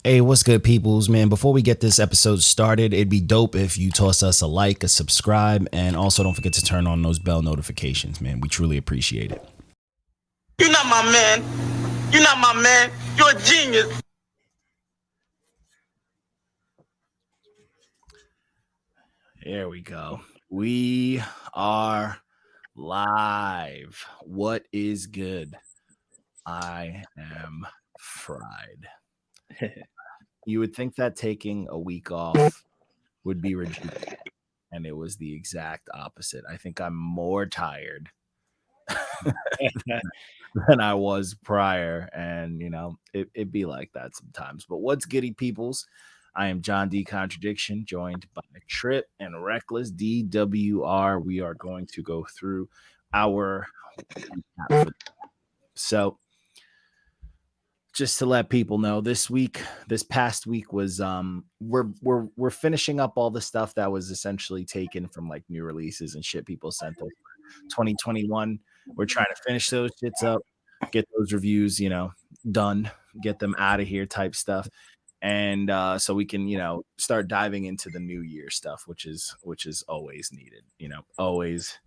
Hey, what's good, peoples, man? Before we get this episode started, it'd be dope if you toss us a like, a subscribe, and also don't forget to turn on those bell notifications, man. We truly appreciate it. You're not my man. You're not my man. You're a genius. There we go. We are live. What is good? I am fried. You would think that taking a week off would be rejuvenating, and it was the exact opposite. I think I'm more tired than I was prior, and you know, it'd be like that sometimes. But what's goody, peoples? I am John D. Contradiction, joined by Trip and Reckless DWR. We are going to go through our so just to let people know, this past week was we're finishing up all the stuff that was essentially taken from like new releases and shit people sent us 2021. We're trying to finish those shits up, get those reviews, you know, done, get them out of here type stuff. And so we can, you know, start diving into the new year stuff, which is always needed, you know, always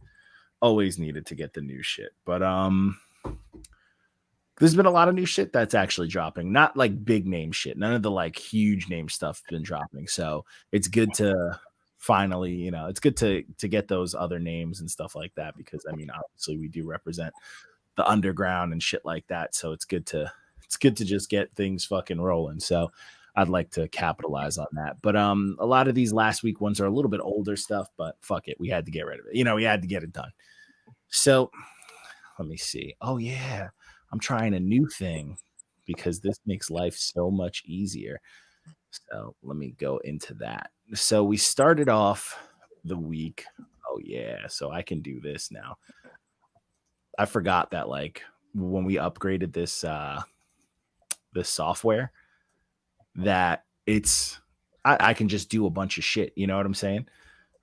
needed to get the new shit. But there's been a lot of new shit that's actually dropping, not like big name shit. None of the like huge name stuff been dropping. So it's good to finally, you know, it's good to get those other names and stuff like that, because I mean, obviously we do represent the underground and shit like that. So it's good to just get things fucking rolling. So I'd like to capitalize on that. But a lot of these last week ones are a little bit older stuff, but fuck it. We had to get rid of it. You know, we had to get it done. So let me see. Oh yeah. I'm trying a new thing because this makes life so much easier. So let me go into that. So we started off the week. Oh yeah. So I can do this now. I forgot that like when we upgraded this software, that I can just do a bunch of shit. You know what I'm saying?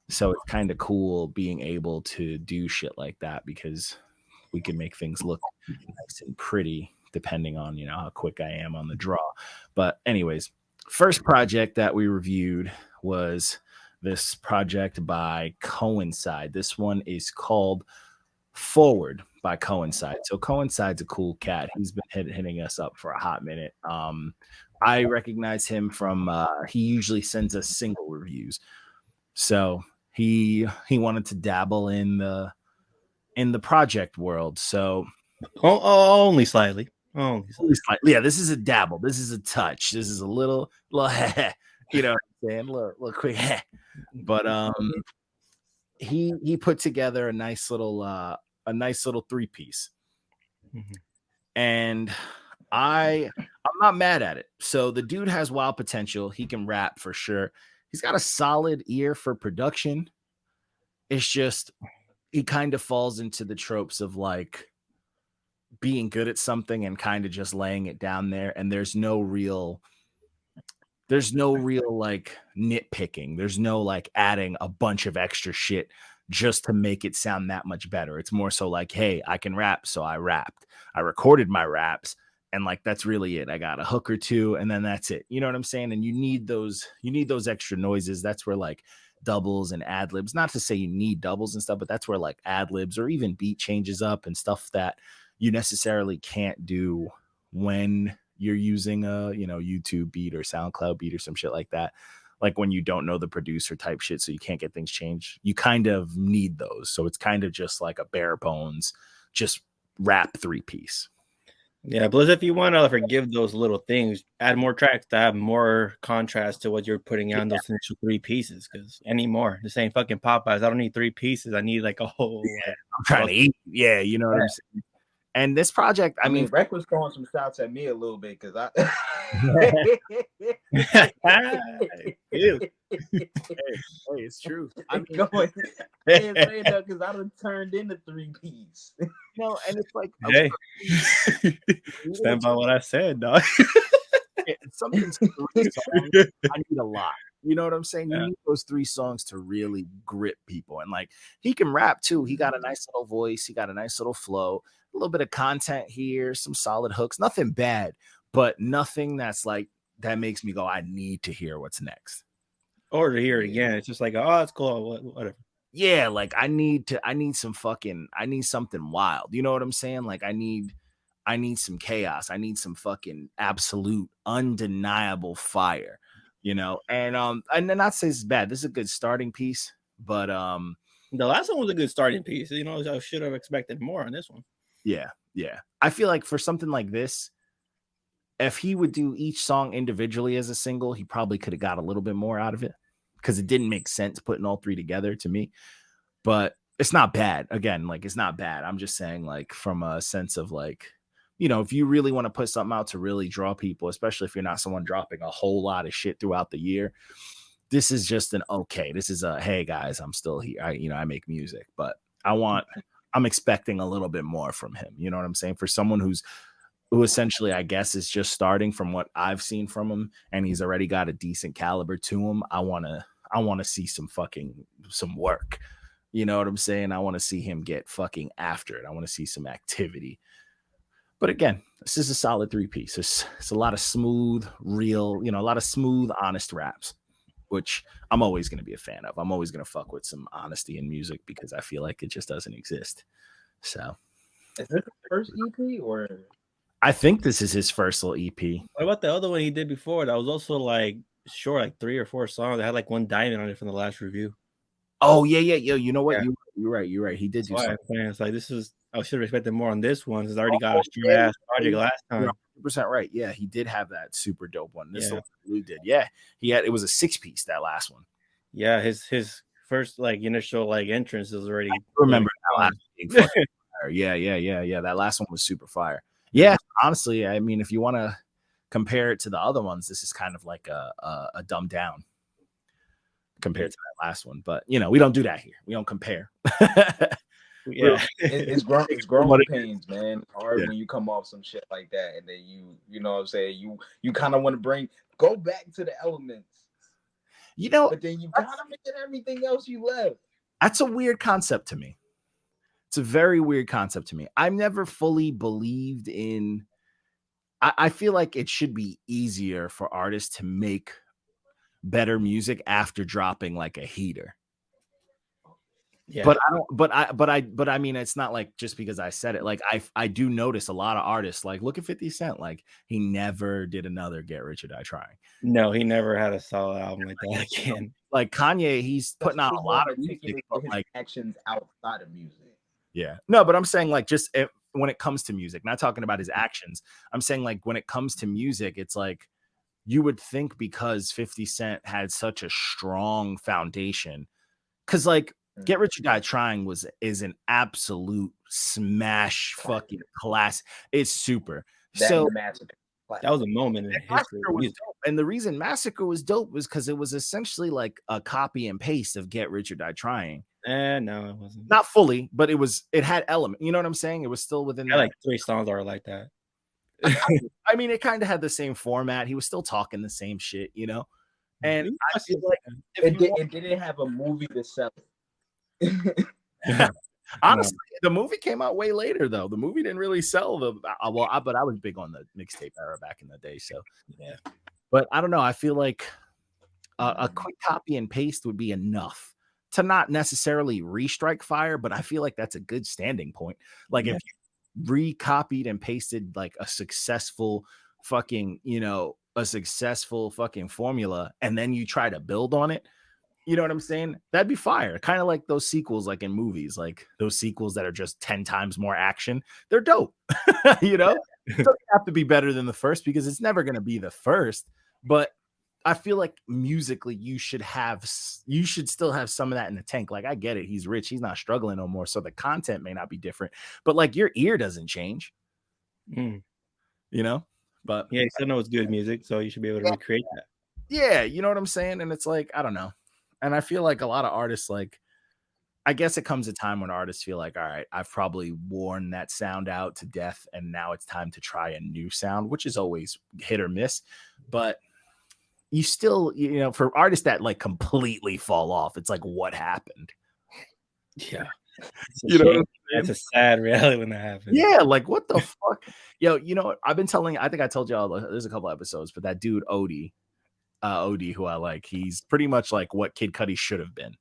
So it's kind of cool being able to do shit like that, because we can make things look nice and pretty depending on, you know, how quick I am on the draw. But anyways, first project that we reviewed was this project by Coincide. This one is called Forward by Coincide. So Coincide's a cool cat. He's been hitting us up for a hot minute. I recognize him from he usually sends us single reviews. So he wanted to dabble in the project world. So only slightly. Yeah, this is a dabble. This is a touch. This is a little you know what I'm saying? Little quick but he put together a nice little 3-piece. Mm-hmm. And I'm not mad at it. So the dude has wild potential. He can rap for sure. He's got a solid ear for production. It's just he kind of falls into the tropes of like being good at something and kind of just laying it down there. And there's no real like nitpicking. There's no like adding a bunch of extra shit just to make it sound that much better. It's more so like, hey, I can rap, so I rapped. I recorded my raps, and like that's really it. I got a hook or two, and then that's it. You know what I'm saying? And you need those extra noises. That's where like doubles and ad libs, not to say you need doubles and stuff, but that's where like ad libs or even beat changes up and stuff that you necessarily can't do when you're using a, you know, YouTube beat or SoundCloud beat or some shit like that. Like when you don't know the producer type shit, so you can't get things changed. You kind of need those. So it's kind of just like a bare bones, just rap 3-piece. Yeah, plus if you want to forgive those little things, add more tracks to have more contrast to what you're putting on those initial 3 pieces. Because anymore, this ain't fucking Popeyes. I don't need 3 pieces. I need like a whole. I'm trying to eat. Yeah, you know what I'm saying. And this project, I mean, Rec was throwing some shots at me a little bit because I. hey, it's true. I mean, because I done turned into 3-piece. No, and it's like, hey, stand by what I said, dog. Something's 3 songs. I need a lot. You know what I'm saying? You need those 3 songs to really grip people. And like, he can rap too. He got a nice little voice. He got a nice little flow. A little bit of content here, some solid hooks, nothing bad, but nothing that's like that makes me go, I need to hear what's next. Or to hear it again. It's just like, oh, it's cool. Whatever. Yeah, like I need something wild. You know what I'm saying? Like I need some chaos. I need some fucking absolute undeniable fire, you know? And then not say it's bad. This is a good starting piece, but the last one was a good starting piece. You know, I should have expected more on this one. Yeah. I feel like for something like this, if he would do each song individually as a single, he probably could have got a little bit more out of it because it didn't make sense putting all three together to me. But it's not bad. Again, like it's not bad. I'm just saying, like, from a sense of like, you know, if you really want to put something out to really draw people, especially if you're not someone dropping a whole lot of shit throughout the year, this is just an okay. This is a hey guys, I'm still here. I make music, but I'm expecting a little bit more from him. You know what I'm saying? For someone who essentially, I guess, is just starting from what I've seen from him, and he's already got a decent caliber to him. I want to see some work. You know what I'm saying? I want to see him get fucking after it. I want to see some activity. But again, this is a solid 3-piece. It's a lot of smooth, real, a lot of smooth, honest raps, which I'm always going to be a fan of. I'm always going to fuck with some honesty in music because I feel like it just doesn't exist. So, is this the first EP or? I think this is his first little EP. What about the other one he did before? That was also like short, like 3 or 4 songs. That had like one diamond on it from the last review. Oh yeah. You know what? Yeah. You're right. He did do something. It's like I should have expected more on this one because I already got a strong ass project last time. You're 100% right. Yeah, he did have that super dope one. This one Blue did. Yeah, it was a 6-piece, that last one. Yeah, his first like initial like entrance was already. I remember that last one. Yeah. That last one was super fire. Yeah, honestly, I mean, if you want to compare it to the other ones, this is kind of like a dumbed down compared to that last one. But we don't do that here. We don't compare. Yeah, it's growing pains, man. Hard when you come off some shit like that, and then you know what I'm saying, you kind of want to go back to the elements, but then you gotta make it everything else you left. That's a weird concept to me. It's a very weird concept to me. I've never fully believed in. I feel like it should be easier for artists to make better music after dropping like a heater. Yeah. But I mean, it's not like just because I said it. Like I do notice a lot of artists, like look at 50 Cent. Like he never did another Get Rich or Die Trying. No, he never had a solid album like that again. Like Kanye, he's putting out a lot of music, but like actions outside of music. Yeah, no, but I'm saying like just when it comes to music, not talking about his actions. I'm saying like when it comes to music, it's like you would think because 50 Cent had such a strong foundation, because like. Get Rich or Die Trying is an absolute smash fucking class. It's super. So that was a moment in history. And the reason Massacre was dope was because it was essentially like a copy and paste of Get Rich or Die Trying. No, it wasn't. Not fully, but it had element. You know what I'm saying? It was still within that. Like 3 songs are like that. I mean, it kind of had the same format. He was still talking the same shit, And I feel like it didn't have a movie to sell it. Honestly, the movie came out way later though. The movie didn't really sell but I was big on the mixtape era back in the day. So yeah, but I don't know. I feel like a quick copy and paste would be enough to not necessarily restrike fire, but I feel like that's a good standing point. Like if you recopied and pasted like a successful fucking formula, and then you try to build on it. You know what I'm saying? That'd be fire. Kind of like those sequels, like in movies, like those sequels that are just 10 times more action. They're dope. It doesn't have to be better than the first because it's never going to be the first. But I feel like musically, you should still have some of that in the tank. Like I get it. He's rich. He's not struggling no more. So the content may not be different, but like your ear doesn't change, but yeah, you still know it's good music. So you should be able to recreate that. Yeah. You know what I'm saying? And it's like, I don't know. And I feel like a lot of artists, like, I guess it comes a time when artists feel like, all right, I've probably worn that sound out to death, and now it's time to try a new sound, which is always hit or miss. But you still, for artists that like completely fall off, it's like, what happened? Yeah. You know what I'm That's saying? a sad reality when that happens. Yeah, like what the fuck? Yo, you know what? I've been telling, I think I told y'all there's a couple episodes, but that dude Odie, who I like, he's pretty much like what Kid Cudi should have been.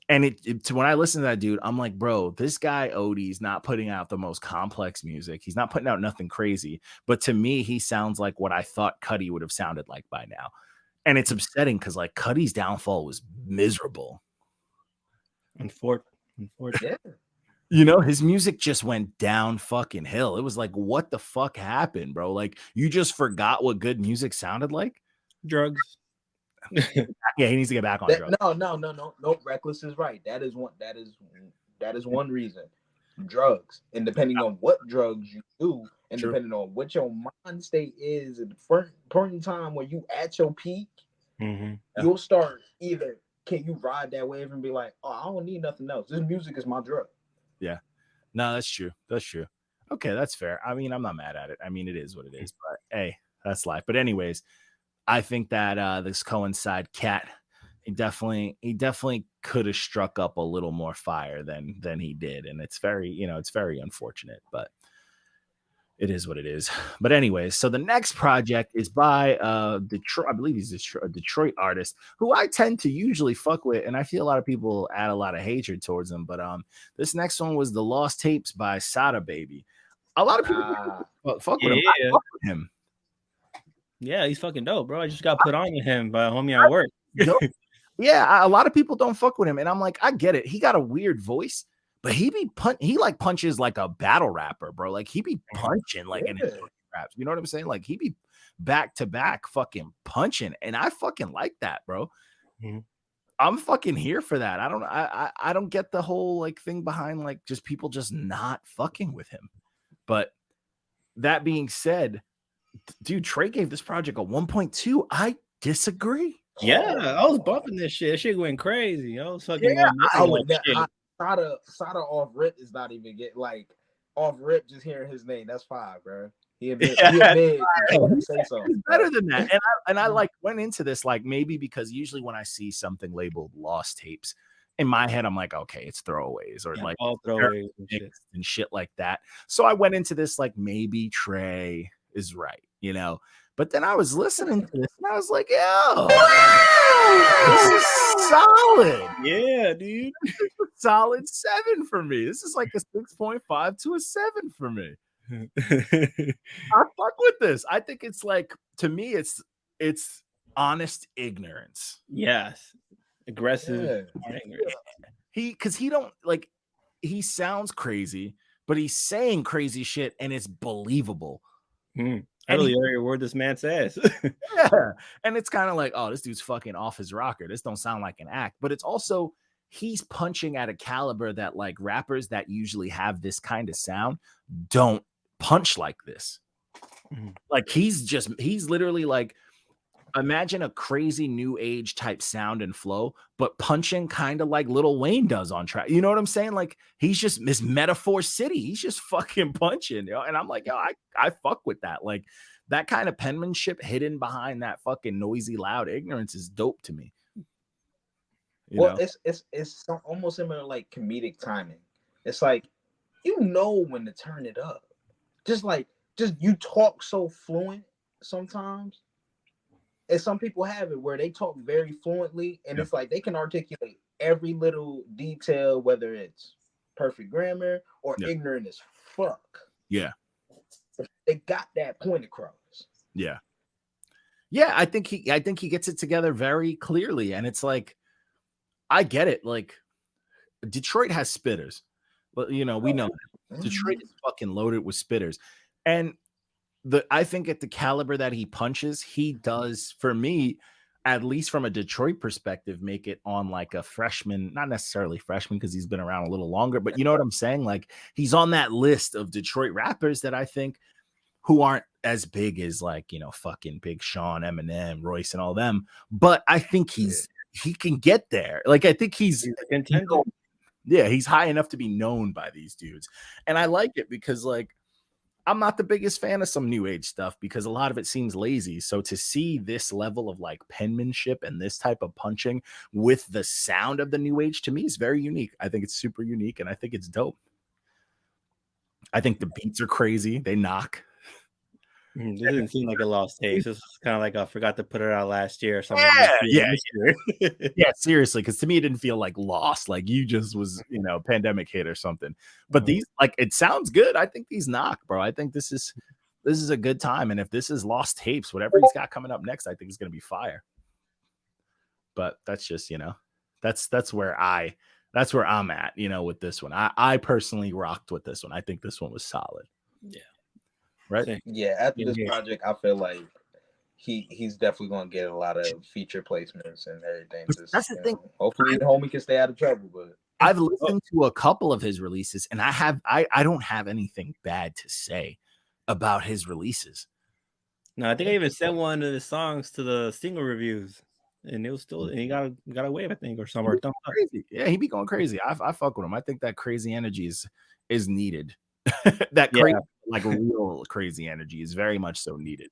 And when I listen to that dude, I'm like, bro, this guy Odie's not putting out the most complex music. He's not putting out nothing crazy. But to me, he sounds like what I thought Cudi would have sounded like by now. And it's upsetting because like Cudi's downfall was miserable. Unfortunate. You know, his music just went down fucking hill. It was like, what the fuck happened, bro? Like, you just forgot what good music sounded like? Drugs. Yeah, he needs to get back on drugs. No. Reckless is right. That is one reason. Drugs, and depending on what drugs you do, and depending on what your mind state is at the first point in time when you at your peak, you'll start either can you ride that wave and be like, oh, I don't need nothing else. This music is my drug. Yeah, no, that's true. That's true. Okay, that's fair. I mean, I'm not mad at it. I mean, it is what it is. But hey, that's life. But anyways, I think that this Coincide cat, he definitely could have struck up a little more fire than he did, and it's very unfortunate, but it is what it is. But anyways, so the next project is by Detroit. I believe he's a Detroit artist who I tend to usually fuck with, and I feel a lot of people add a lot of hatred towards him. But this next one was The Lost Tapes by Sada Baby. A lot of people fuck with him. I fuck with him. Yeah, he's fucking dope, bro. I just got put on with him by a homie at work. Yeah, a lot of people don't fuck with him, and I'm like, I get it. He got a weird voice, but he like punches like a battle rapper, bro. Like he be punching like in his raps. You know what I'm saying? Like he be back to back fucking punching, and I fucking like that, bro. I'm fucking here for that. I don't get the whole like thing behind like just people just not fucking with him. But that being said, dude, Trey gave this project a 1.2. I disagree. Yeah, I was bumping this shit. That shit went crazy. I was fucking Sada off rip is not even get like off rip. Just hearing his name, that's 5, bro. He admit say so. It's better than that. And I like went into this like maybe because usually when I see something labeled Lost Tapes, in my head I'm like, okay, it's throwaways or like all throwaways and shit like that. So I went into this like maybe Trey is right, you know. But then I was listening to this and I was like, yo, this is solid. Yeah, dude. This is a solid 7 for me. This is like a 6.5 to a 7 for me. I fuck with this. I think it's like, to me, it's honest ignorance. Yes. Aggressive. Because he don't like, he sounds crazy, but he's saying crazy shit and it's believable. I really hear a word this man says. Yeah. And it's kind of like, oh, this dude's fucking off his rocker. This don't sound like an act. But it's also, he's punching at a caliber that like rappers that usually have this kind of sound don't punch like this. Like he's literally like, imagine a crazy new age type sound and flow, but punching kind of like Lil Wayne does on track. You know what I'm saying? Like he's just Miss Metaphor City. He's just fucking punching, you know? And I'm like, yo, I fuck with that. Like that kind of penmanship hidden behind that fucking noisy, loud ignorance is dope to me. You know? It's almost similar like comedic timing. It's like, you know when to turn it up. Just you talk so fluent sometimes. And some people have it where they talk very fluently, and it's like they can articulate every little detail, whether it's perfect grammar or ignorant as fuck. Yeah. They got that point across. Yeah. Yeah, I think he gets it together very clearly. And it's like, I get it. Like, Detroit has spitters. But you know, we know that. Detroit is fucking loaded with spitters. And I think at the caliber that he punches, he does, for me, at least from a Detroit perspective, make it on like a freshman, not necessarily freshman because he's been around a little longer, but you know what I'm saying? Like he's on that list of Detroit rappers that I think who aren't as big as like, you know, fucking Big Sean, Eminem, Royce and all them. But I think he can get there. Like I think he's high enough to be known by these dudes. And I like it because like, I'm not the biggest fan of some new age stuff because a lot of it seems lazy. So to see this level of like penmanship and this type of punching with the sound of the new age to me is very unique. I think it's super unique and I think it's dope. I think the beats are crazy. They knock. This didn't seem like a lost taste. This is kind of like I forgot to put it out last year or something. Yeah. Yeah, seriously, because to me it didn't feel like lost, like you just was, pandemic hit or something. But these, like, it sounds good. I think these knock, bro. I think this is a good time. And if this is lost tapes, whatever he's got coming up next, I think it's gonna be fire. But that's just, that's where I'm at, with this one. I personally rocked with this one. I think this one was solid. Yeah. Right? Yeah, after this project, I feel like he's definitely gonna get a lot of feature placements and everything. That's the thing. Hopefully, the homie can stay out of trouble. But I've listened to a couple of his releases, and I don't have anything bad to say about his releases. No, I think I even sent one of the songs to the single reviews, and it was still, and he got a wave, I think, or somewhere. Crazy. Yeah, he be going crazy. I fuck with him. I think that crazy energy is needed. That crazy, like real crazy energy is very much so needed.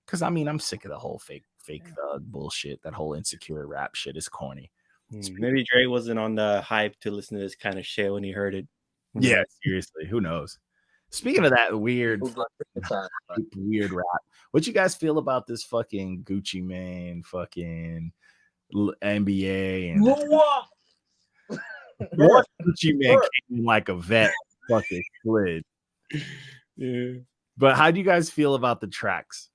Because I'm sick of the whole fake thug bullshit. That whole insecure rap shit is corny. Maybe Dre wasn't on the hype to listen to this kind of shit when he heard it. Yeah, seriously, who knows? Speaking of that weird rap, what you guys feel about this fucking Gucci Mane, fucking NBA, and what Gucci Mane came in like a vet, fucking slid. Yeah. But how do you guys feel about the tracks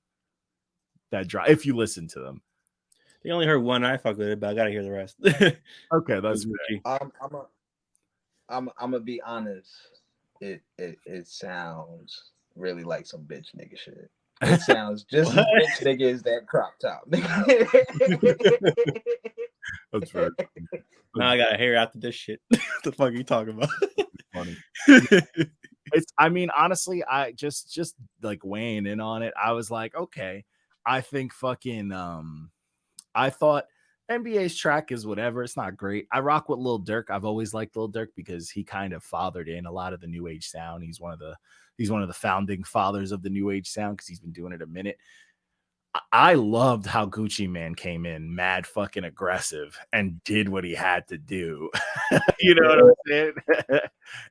that drop? If you listen to them, I only heard one. I fuck with it, but I gotta hear the rest. Okay, that's good. I'm gonna be honest. It sounds really like some bitch nigga shit. It sounds just as bitch nigga as that crop top. That's right. Now I gotta hear after this shit. What the fuck are you talking about? Funny. Honestly, I just like weighing in on it. I was like, okay, I think fucking I thought NBA's track is whatever. It's not great. I rock with Lil Durk. I've always liked Lil Durk because he kind of fathered in a lot of the new age sound. He's one of the founding fathers of the new age sound because he's been doing it a minute. I loved how Gucci Mane came in mad fucking aggressive and did what he had to do. You know what I'm saying?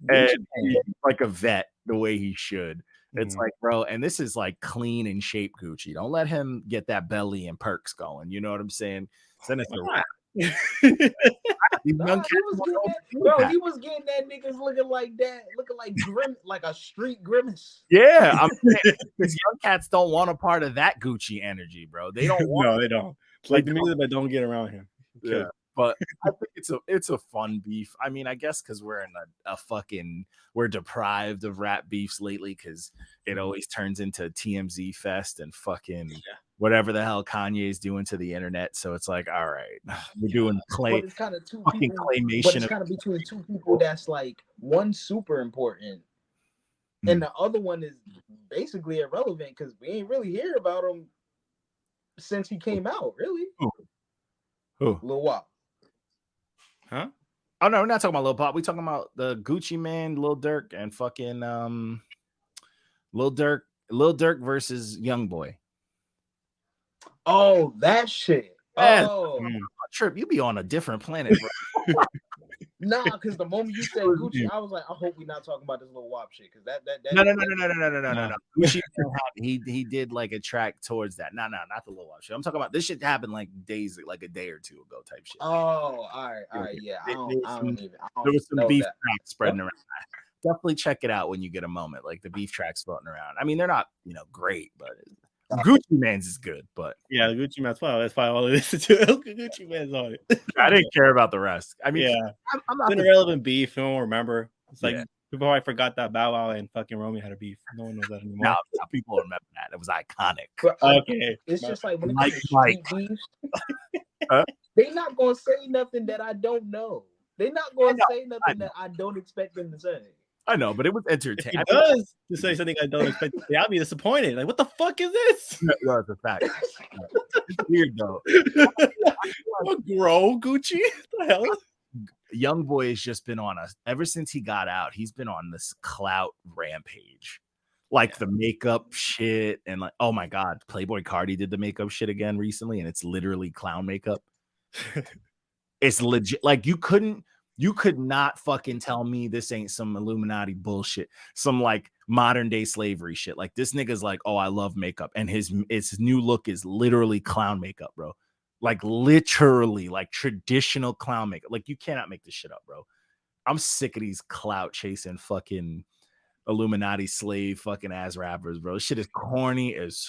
And he's like a vet the way he should. It's like, bro, and this is like clean and shape Gucci. Don't let him get that belly and perks going. You know what I'm saying? Send us a rap. He was getting that niggas looking like that, looking like grim, like a street grimace. Yeah, I'm saying these young cats don't want a part of that Gucci energy, bro. They don't want. No, they don't. Like the music, but don't get around him. Yeah, but I think it's a fun beef. I guess because we're in we're deprived of rap beefs lately because it always turns into TMZ fest and fucking whatever the hell Kanye's doing to the internet. So it's like, all right, we're doing it's kind of fucking claymation. But it's kind of between two people that's like one super important, and the other one is basically irrelevant because we ain't really hear about him since he came out. Really? Who? Lil Wop. Huh? Oh no, we're not talking about Lil Pop. We're talking about the Gucci Mane, Lil Durk, and fucking Lil Durk versus YoungBoy. Oh, that shit. Man, oh, Trip, you be on a different planet, bro. Nah, because the moment you said Gucci, I was like, I hope we're not talking about this Lil Wop shit. Because that No. Gucci, he did like a track towards that. No, not the Lil Wop shit. I'm talking about this shit happened like a day or two ago type shit. Oh, all right, yeah. There was some beef tracks spreading around. Definitely check it out when you get a moment. Like the beef tracks floating around. They're not great, but Gucci Mane's is good. But yeah, Gucci Mane's fine. That's fine. All this Gucci Mane's on it. I didn't care about the rest. I'm not an irrelevant beef. No one remember. It's like people probably forgot that Bow Wow and fucking Romeo had a beef. No one knows that anymore. Now people remember that. It was iconic. But, okay, it's just like when it comes to street beefs, they not gonna say nothing that I don't know. They're not gonna say nothing that I don't expect them to say. I know, but it was entertaining. It does to say something I don't expect. I'll be disappointed. Like, what the fuck is this? No, it's a fact. It's weird though. Grow Gucci? What the hell? YoungBoy has just been on ever since he got out. He's been on this clout rampage. Like the makeup shit and like, oh my god, Playboy Cardi did the makeup shit again recently, and it's literally clown makeup. It's legit. Like you could not fucking tell me this ain't some Illuminati bullshit, some like modern day slavery shit. Like this nigga's like, oh, I love makeup, and his new look is literally clown makeup, bro. Like literally, like traditional clown makeup. Like you cannot make this shit up, bro. I'm sick of these clout chasing fucking Illuminati slave fucking ass rappers, bro. This shit is corny as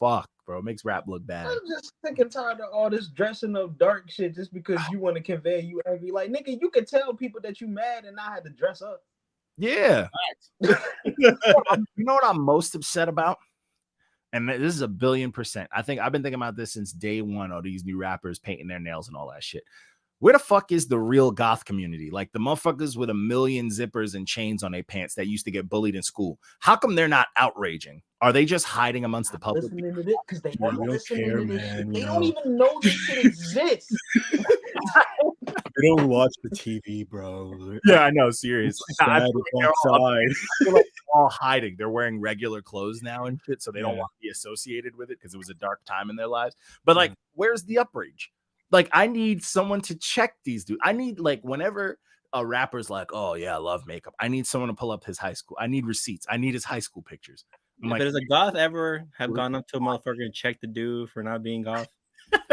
fuck, bro. It makes rap look bad. I'm just sick and tired of all this dressing up dark shit just because you want to convey you angry. Like, nigga, you can tell people that you mad and not have to dress up. Yeah. You know what I'm most upset about? And this is 1,000,000,000%. I think I've been thinking about this since day one of these new rappers painting their nails and all that shit. Where the fuck is the real goth community? Like the motherfuckers with 1,000,000 zippers and chains on their pants that used to get bullied in school. How come they're not outraging? Are they just hiding amongst the public? Listening to this because they don't listen care, to this man, shit. you They know. don't even know this shit exists. They don't watch the TV, bro. Yeah, I know. Seriously, I Sad feel it's outside. like they're all hiding. They're wearing regular clothes now and shit, so they don't Yeah. want to be associated with it because it was a dark time in their lives. But like, where's the outrage? Like, I need someone to check these dudes. I need like whenever a rapper's like, "Oh yeah, I love makeup," I need someone to pull up his high school. I need receipts. I need his high school pictures. I'm like, Does a goth ever have gone up to a motherfucker and checked the dude for not being goth?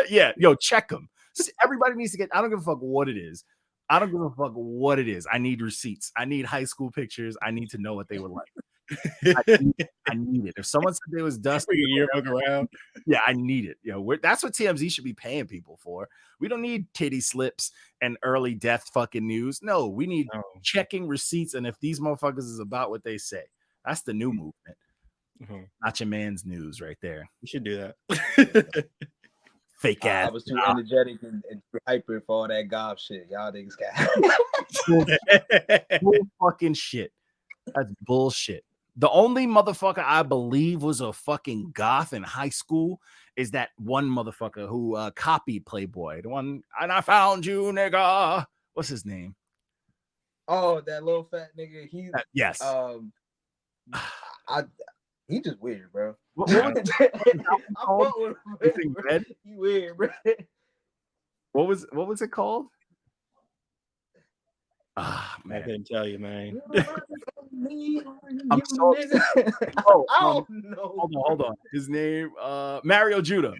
yeah, yo, check them. Everybody needs to get. I don't give a fuck what it is. I don't give a fuck what it is. I need receipts. I need high school pictures. I need to know what they were like. I need it. If someone said they was dusty, yearbook around. yeah, I need it. You know, that's what TMZ should be paying people for. We don't need titty slips and early death fucking news. No, we need checking receipts. And if these motherfuckers is about what they say, that's the new movement. Not your man's news right there. You should do that. Fake ass. I was too energetic and hyper for all that goth shit. Y'all niggas got Bull fucking shit. That's bullshit. The only motherfucker I believe was a fucking goth in high school is that one motherfucker who copied Playboy. The one, and I found you, nigga. What's his name? Oh, that little fat nigga. He yes. He just weird, bro. What was it? He weird, bro. What was it called? Ah, I man. couldn't tell you, man. I'm so oh, no. Hold on. His name, Mario Judah.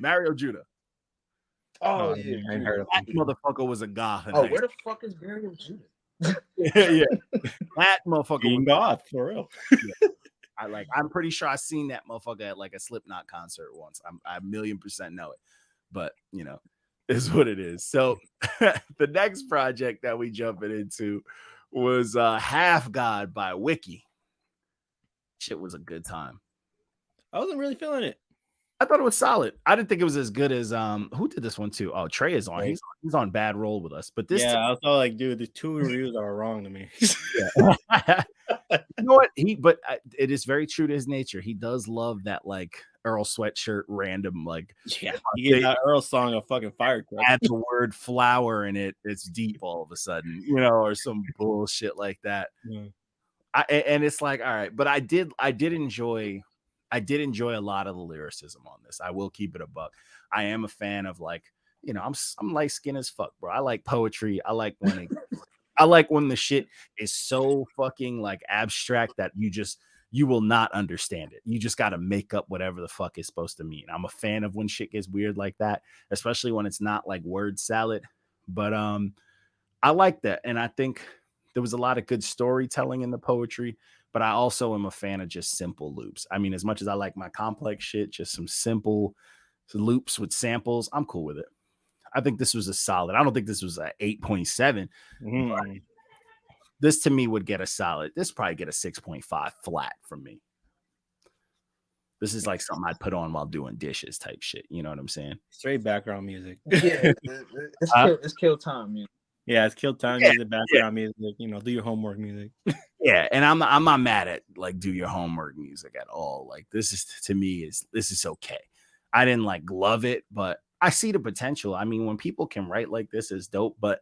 Oh, yeah. I ain't heard of That motherfucker was a goth. Oh, where the fuck is Mario Judah? yeah. That motherfucker Being goth, for real. Yeah. I'm pretty sure I seen that motherfucker at like a Slipknot concert once. I 1,000,000% know it, but you know, is what it is. So the next project that we jumping into was Half God by Wiki. Shit was a good time. I wasn't really feeling it. I thought it was solid. I didn't think it was as good as who did this one too? Oh, Trey is on. Trey. He's on Bad Roll with us. But this I was all like, dude, the two reviews are wrong to me. Yeah. You know what? It is very true to his nature. He does love that like Earl Sweatshirt random like he gave that Earl song a fucking firecracker. Add the word flower in it, it's deep all of a sudden, you know, or some bullshit like that. Yeah. And it's like, all right, but I did enjoy a lot of the lyricism on this. I will keep it a buck. I am a fan of like, you know, I'm light skinned as fuck, bro. I like poetry. I like when the shit is so fucking like abstract that you will not understand it. You just got to make up whatever the fuck it's supposed to mean. I'm a fan of when shit gets weird like that, especially when it's not like word salad. But I like that. And I think there was a lot of good storytelling in the poetry, but I also am a fan of just simple loops. I mean, as much as I like my complex shit, just some simple loops with samples, I'm cool with it. I think this was a solid. I don't think this was an 8.7. But this to me would get a solid. This probably get a 6.5 flat from me. This is like something I'd put on while doing dishes type shit. You know what I'm saying? Straight background music. Yeah, it's kill time music. Yeah, it's kill time music, background music. You know, do your homework music. Yeah, and I'm not mad at like do your homework music at all. Like this is to me this is okay. I didn't like love it, but I see the potential. I mean, when people can write like this, is dope. But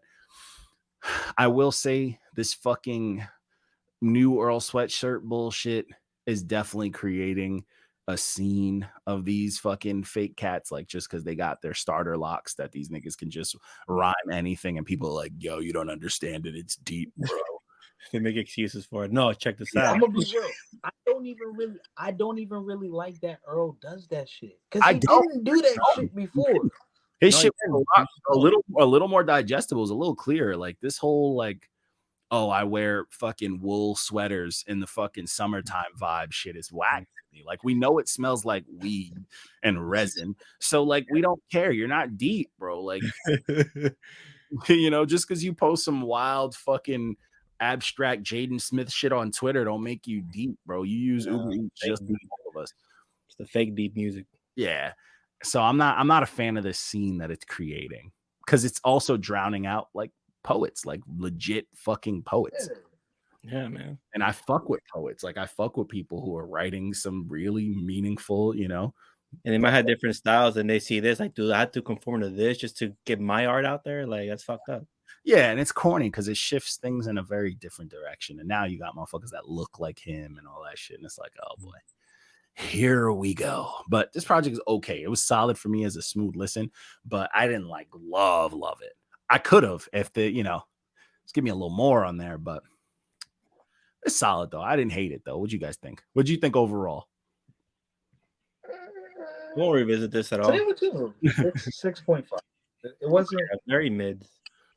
I will say this fucking new Earl Sweatshirt bullshit is definitely creating a scene of these fucking fake cats, like just because they got their starter locks that these niggas can just rhyme anything, and people are like, yo, you don't understand it, it's deep, bro. They make excuses for it. No, check this out. I'm gonna be real. I don't even really like that Earl does that shit, because he didn't do that shit before. His shit was a little more digestible, it was a little clearer. Like this whole like, oh, I wear fucking wool sweaters in the fucking summertime vibe shit is whack to me. Like we know it smells like weed and resin, so like we don't care. You're not deep, bro. Like you know, just because you post some wild fucking abstract Jaden Smith shit on Twitter don't make you deep, bro. You use Uber Eats just like all of us. It's the fake deep music. Yeah. So I'm not a fan of this scene that it's creating, because it's also drowning out like poets, like legit fucking poets. Yeah, man. And I fuck with poets. Like I fuck with people who are writing some really meaningful, you know. And they might have different styles, and they see this like, dude, I have to conform to this just to get my art out there. Like that's fucked up. Yeah, and it's corny because it shifts things in a very different direction. And now you got motherfuckers that look like him and all that shit. And it's like, oh boy, here we go. But this project is okay. It was solid for me as a smooth listen, but I didn't like love it. I could have if the, you know, just give me a little more on there, but it's solid though. I didn't hate it though. What'd you guys think? What'd you think overall? We won't revisit this at all. 6.5. It wasn't very mid.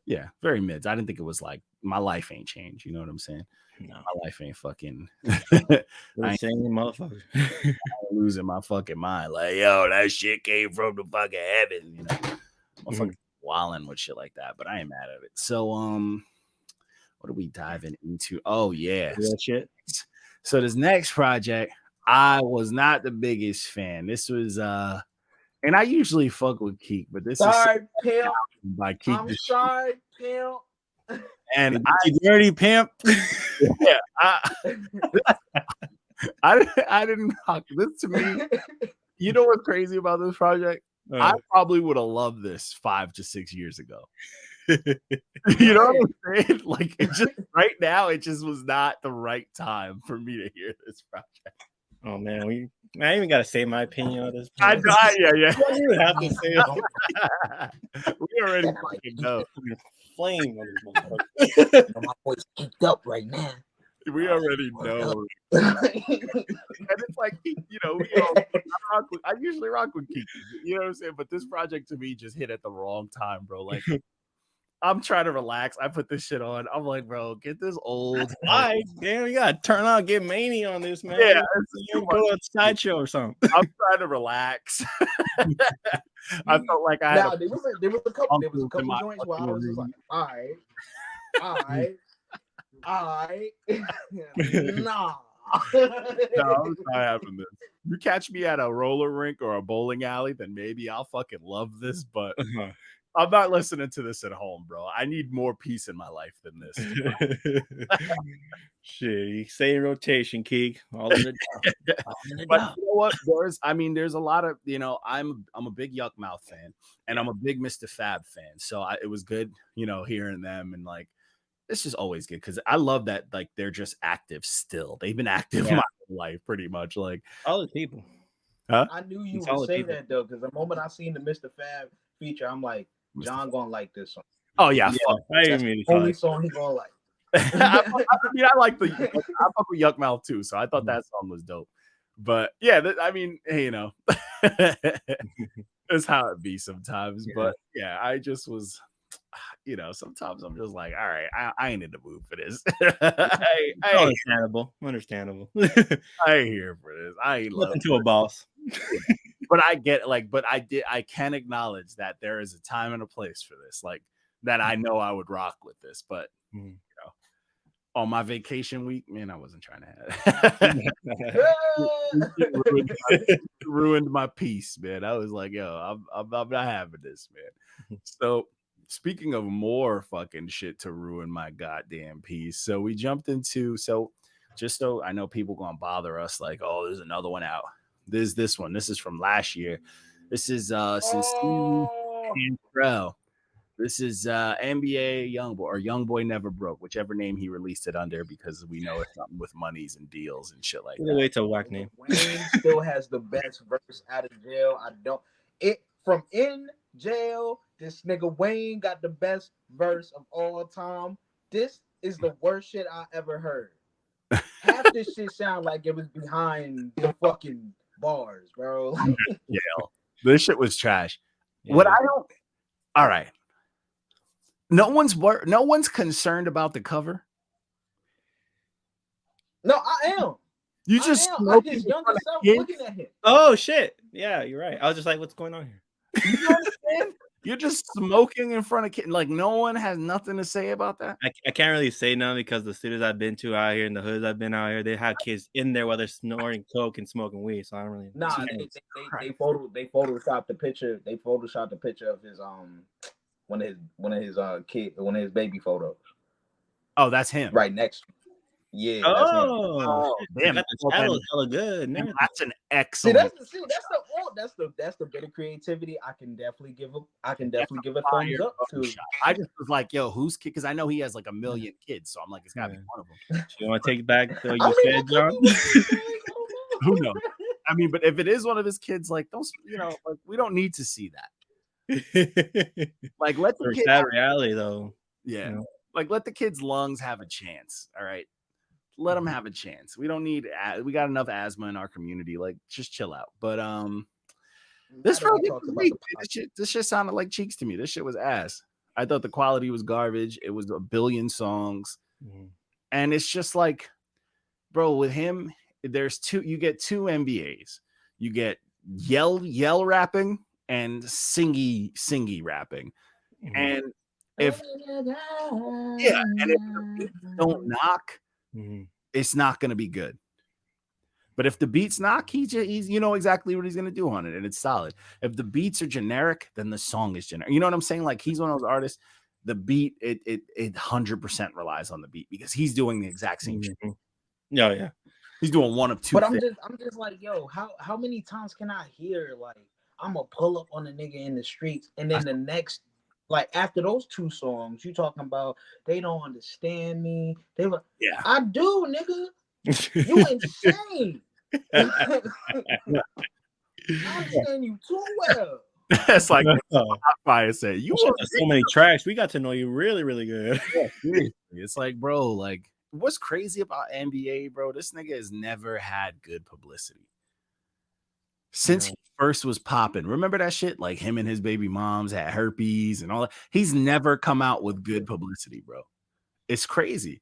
Yeah, very mids. I didn't think it was like my life ain't changed. You know what I'm saying? No, my life ain't fucking. I ain't motherfucker. Losing my fucking mind. Like, yo, that shit came from the fucking heaven. You know, I'm fucking wilding with shit like that. But I ain't mad at it. So, what are we diving into? Oh yeah, that shit. So this next project, I was not the biggest fan. This was and I usually fuck with Keak, but this is pimp by Keak. I'm sorry, pimp. And you dirty pimp. Yeah, I didn't rock this. To me, you know what's crazy about this project? I probably would have loved this 5 to 6 years ago. You know what I'm saying? Like it just right now, it just was not the right time for me to hear this project. Oh man, I even gotta say my opinion on this. Yeah. You have to say it. We already fucking know. Flame on this my voice kicked up right now. We already know. And it's like, you know, I usually rock with Keak. You know what I'm saying? But this project to me just hit at the wrong time, bro. Like I'm trying to relax. I put this shit on. I'm like, bro, get this old. Why? Damn, you gotta turn on, get mania on this, man. Yeah, you go to a sideshow or something. I'm trying to relax. I felt like I had there was a couple joints where I was just like, all right. Nah. No, I'm not having this. You catch me at a roller rink or a bowling alley, then maybe I'll fucking love this, but I'm not listening to this at home, bro. I need more peace in my life than this. Shit, you say rotation, Keak. All in the But you know what? There's a lot of, you know, I'm a big Yuck Mouth fan, and I'm a big Mr. Fab fan. So it was good, you know, hearing them, and like it's just always good because I love that like they're just active still. They've been active my whole life, pretty much. Like all the people. Huh? I knew you would say that though, because the moment I seen the Mr. Fab feature, I'm like, John gonna like this song. Oh yeah, that's the only song he gonna like. I like I fuck with Yuck Mouth too, so I thought that song was dope. But yeah, hey, you know, that's how it be sometimes. Yeah. But yeah, I just was, you know, sometimes I'm just like, all right, I ain't in the mood for this. Understandable. I ain't here for this. I ain't looking to a boss. But I get like, I can acknowledge that there is a time and a place for this. Like that I know I would rock with this, but you know, on my vacation week, man, I wasn't trying to have it. ruined my peace, man. I was like, yo, I'm not having this, man. So speaking of more fucking shit to ruin my goddamn peace, so we jumped into just so I know people gonna bother us like, oh, there's another one out. There's this one. This is from last year. This is Kentrell. This is NBA YoungBoy or YoungBoy Never Broke, whichever name he released it under, because we know it's something with monies and deals and shit like that. It's a whack name. Wayne still has the best verse out of jail. From in jail. This nigga Wayne got the best verse of all time. This is the worst shit I ever heard. Half this shit sound like it was behind the fucking bars, bro. Yeah, this shit was trash. Yeah. What I don't. All right. No one's concerned about the cover. No, I am. You just his younger self looking at him. Oh shit! Yeah, you're right. I was just like, what's going on here? You understand? You're just smoking in front of kids. Like no one has nothing to say about that. I can't really say none because the studios I've been to out here and the hoods I've been out here, they have kids in there while they're snorting coke and smoking weed. So I don't really. Nah, they photoshopped the picture. They photoshopped the picture of his one of his baby photos. Oh, that's him. Right next to him. Yeah. Oh, damn! The shadows hella good. That's an excellent. That's the bit of creativity I can definitely give a thumbs up to. I just was like, yo, who's kid? Because I know he has like 1 million kids, so I'm like, it's gotta be one of them. You want to take back you said, John? Who knows? I mean, but if it is one of his kids, like those, like we don't need to see that. Like, let the kids. Sad reality, though. Yeah, like let the kids' lungs have a chance. All right. Let them have a chance. We don't need. We got enough asthma in our community. Like, just chill out. But this shit sounded like Cheeks to me. This shit was ass. I thought the quality was garbage. It was 1 billion songs, and it's just like, bro, with him, there's two. You get 2 MBAs. You get yell rapping and singy rapping, and if the beats don't knock. It's not going to be good. But if the beats knock, he's you know exactly what he's going to do on it, and it's solid. If the beats are generic, then the song is generic. You know what I'm saying? Like, he's one of those artists. The beat, it 100% relies on the beat because he's doing the exact same shit. Yeah. He's doing one of 2 But things. I'm just like, yo, how many times can I hear like I'm gonna pull up on a nigga in the streets, and then the next. Like after those 2 songs, you talking about they don't understand me. They were, I do, nigga. You insane. I understand you too well. That's like Fire said. You so many tracks. We got to know you really, really good. It's like, bro, like what's crazy about NBA, bro? This nigga has never had good publicity. Since he first was popping, remember that shit? Like him and his baby moms had herpes and all that. He's never come out with good publicity, bro. It's crazy.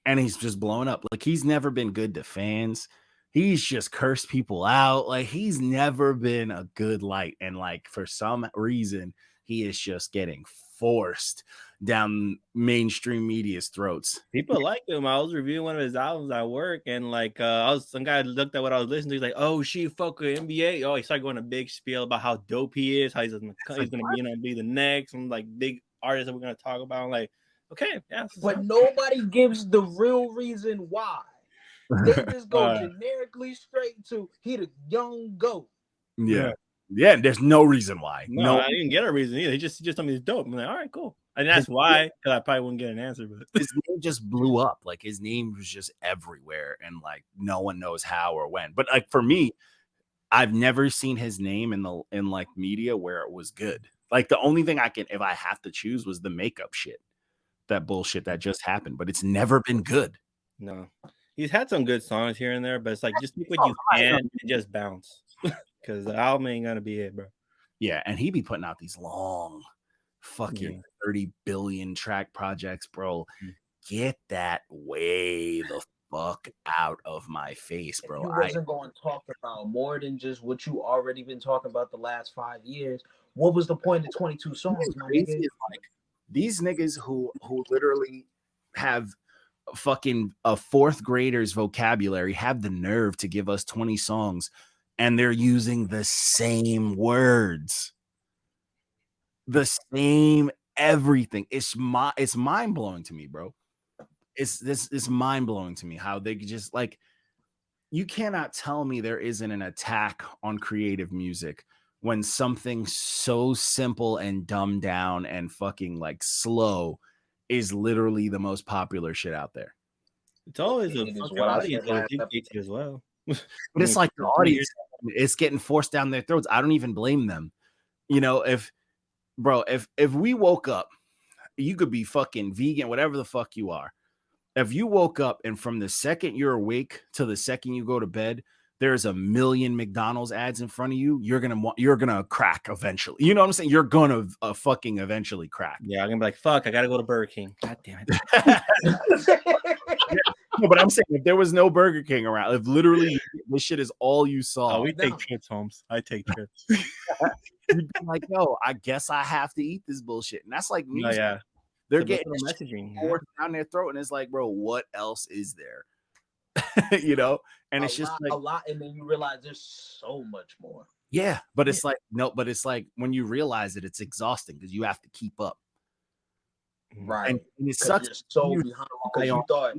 And he's just blowing up. Like he's never been good to fans. He's just cursed people out. Like he's never been a good light. And like for some reason, he is just getting forced down mainstream media's throats. People like him. I was reviewing one of his albums at work, and like some guy looked at what I was listening to. He's like, "Oh, she fuck with NBA." Oh, he started going a big spiel about how dope he is, how he's gonna be the next and like big artist that we're gonna talk about. I'm like, okay, yeah. But nobody gives the real reason why. They just go generically straight to he the young GOAT. Yeah, there's no reason why. No, I didn't get a reason either. He just told me he's dope. I'm like, all right, cool. And that's why, because I probably wouldn't get an answer. But his name just blew up. Like his name was just everywhere, and like no one knows how or when. But like for me, I've never seen his name in like media where it was good. Like the only thing if I have to choose, was the makeup shit, that bullshit that just happened. But it's never been good. No, he's had some good songs here and there, but it's like just pick what you can and just bounce. Because the album ain't gonna be it, bro. Yeah, and he be putting out these long fucking 30 billion track projects, bro. Get that way the fuck out of my face, bro. You wasn't going to talk about more than just what you already been talking about the last 5 years. What was the point of 22 songs, my nigga? Like, these niggas who literally have fucking a 4th grader's vocabulary have the nerve to give us 20 songs, and they're using the same words, the same everything. It's mind blowing to me, bro. It's mind blowing to me how they just like, you cannot tell me there isn't an attack on creative music when something so simple and dumbed down and fucking like slow is literally the most popular shit out there. It's always a It is fucking what I audience said that last dictates it as well. But it's like the audience, it's getting forced down their throats. I don't even blame them. You know, if we woke up, you could be fucking vegan, whatever the fuck you are. If you woke up and from the second you're awake to the second you go to bed, there's a million McDonald's ads in front of you, you're gonna crack eventually. You know what I'm saying? You're gonna fucking eventually crack. Yeah, I'm gonna be like, fuck, I gotta go to Burger King. God damn it. No, but I'm saying if there was no Burger King around, if literally this shit is all you saw, Oh, we take trips, Holmes. I take trips. you'd be like, yo, I guess I have to eat this bullshit. And that's like music. No, yeah. They're So getting messaging forced down their throat, and it's like, bro, what else is there? You know, and it's just like a lot, and then you realize there's so much more. Yeah, but it's like but it's like when you realize it, it's exhausting because you have to keep up. Right. And it sucks. You're so behind because you thought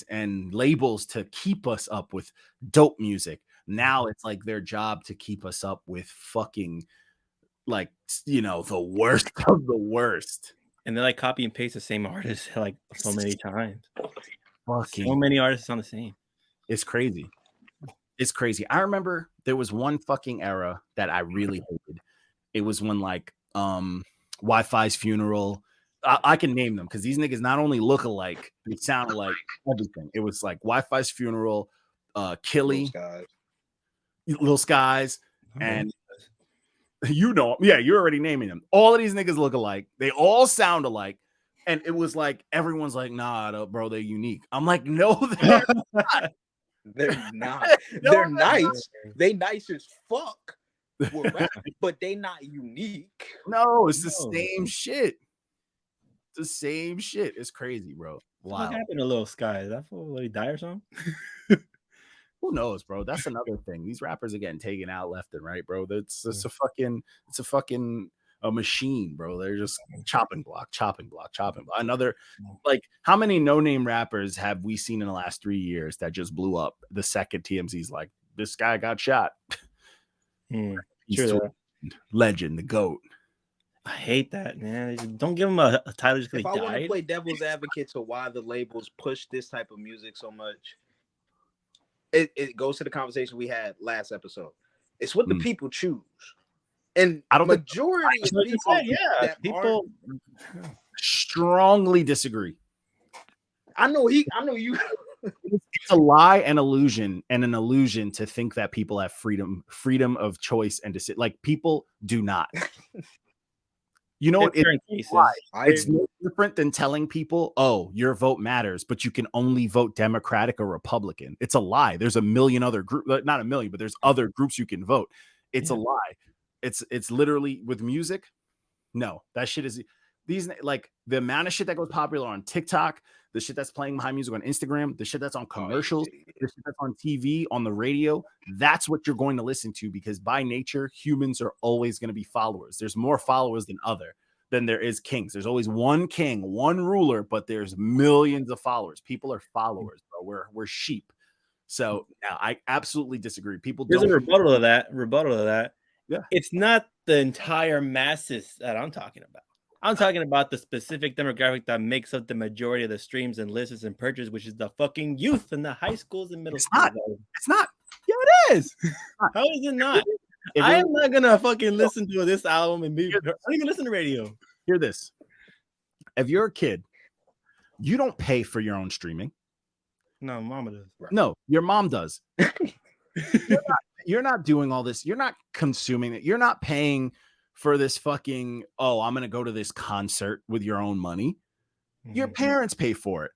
and labels to keep us up with dope music. Now it's like their job to keep us up with fucking like, you know, the worst of the worst. And they like copy and paste the same artist like so many times. Fucking So many artists on the same. It's crazy. It's crazy. I remember there was one fucking era that I really hated. It was when like Wi-Fi's Funeral. I can name them because these niggas not only look alike, they sound like everything. It was like Wi-Fi's Funeral, Killy, Lil Skies, and you know, yeah, you're already naming them. All of these niggas look alike. They all sound alike. And it was like everyone's like, nah, bro, they're unique. I'm like, no, they're not. They're not. They're nice. They nice as fuck. But they not unique. No, it's the same shit. It's the same shit. It's crazy, bro. Wow. What happened to Lil Sky? Is that fool he die or something? Who knows, bro? That's another thing. These rappers are getting taken out left and right, bro. It's a fucking a machine, bro. They're just chopping block. Another, like, how many no-name rappers have we seen in the last 3 years that just blew up the second TMZ's like, this guy got shot? He's legend, the GOAT. I hate that, man. Don't give him a title just because he died. If I want to play devil's advocate to why the labels push this type of music so much, it goes to the conversation we had last episode. It's what the people choose. And I don't majority of people, strongly disagree. I know you. It's a lie and illusion, and an illusion to think that people have freedom of choice and decision. Like, people do not. You know what? It's no different than telling people, oh, your vote matters, but you can only vote Democratic or Republican. It's a lie. There's a million other groups, not a million, but there's other groups you can vote. It's a lie. It's literally with music. No, that shit is these, like, the amount of shit that goes popular on TikTok, the shit that's playing behind music on Instagram, the shit that's on commercials, the shit that's on TV, on the radio. That's what you're going to listen to, because by nature, humans are always going to be followers. There's more followers than there is kings. There's always one king, one ruler, but there's millions of followers. People are followers, bro. We're sheep. So yeah, I absolutely disagree. There's a rebuttal to that. Yeah, it's not the entire masses that I'm talking about. I'm talking about the specific demographic that makes up the majority of the streams and listens and purchases, which is the fucking youth in the high schools and middle schools. It's not. Yeah, it is. How is it not? I am not gonna fucking listen to this album and be. I'm gonna listen to radio. Hear this. If you're a kid, you don't pay for your own streaming. No, mama does. No, your mom does. You're not doing all this. You're not consuming it. You're not paying for this fucking, oh, I'm going to go to this concert with your own money. Your parents pay for it.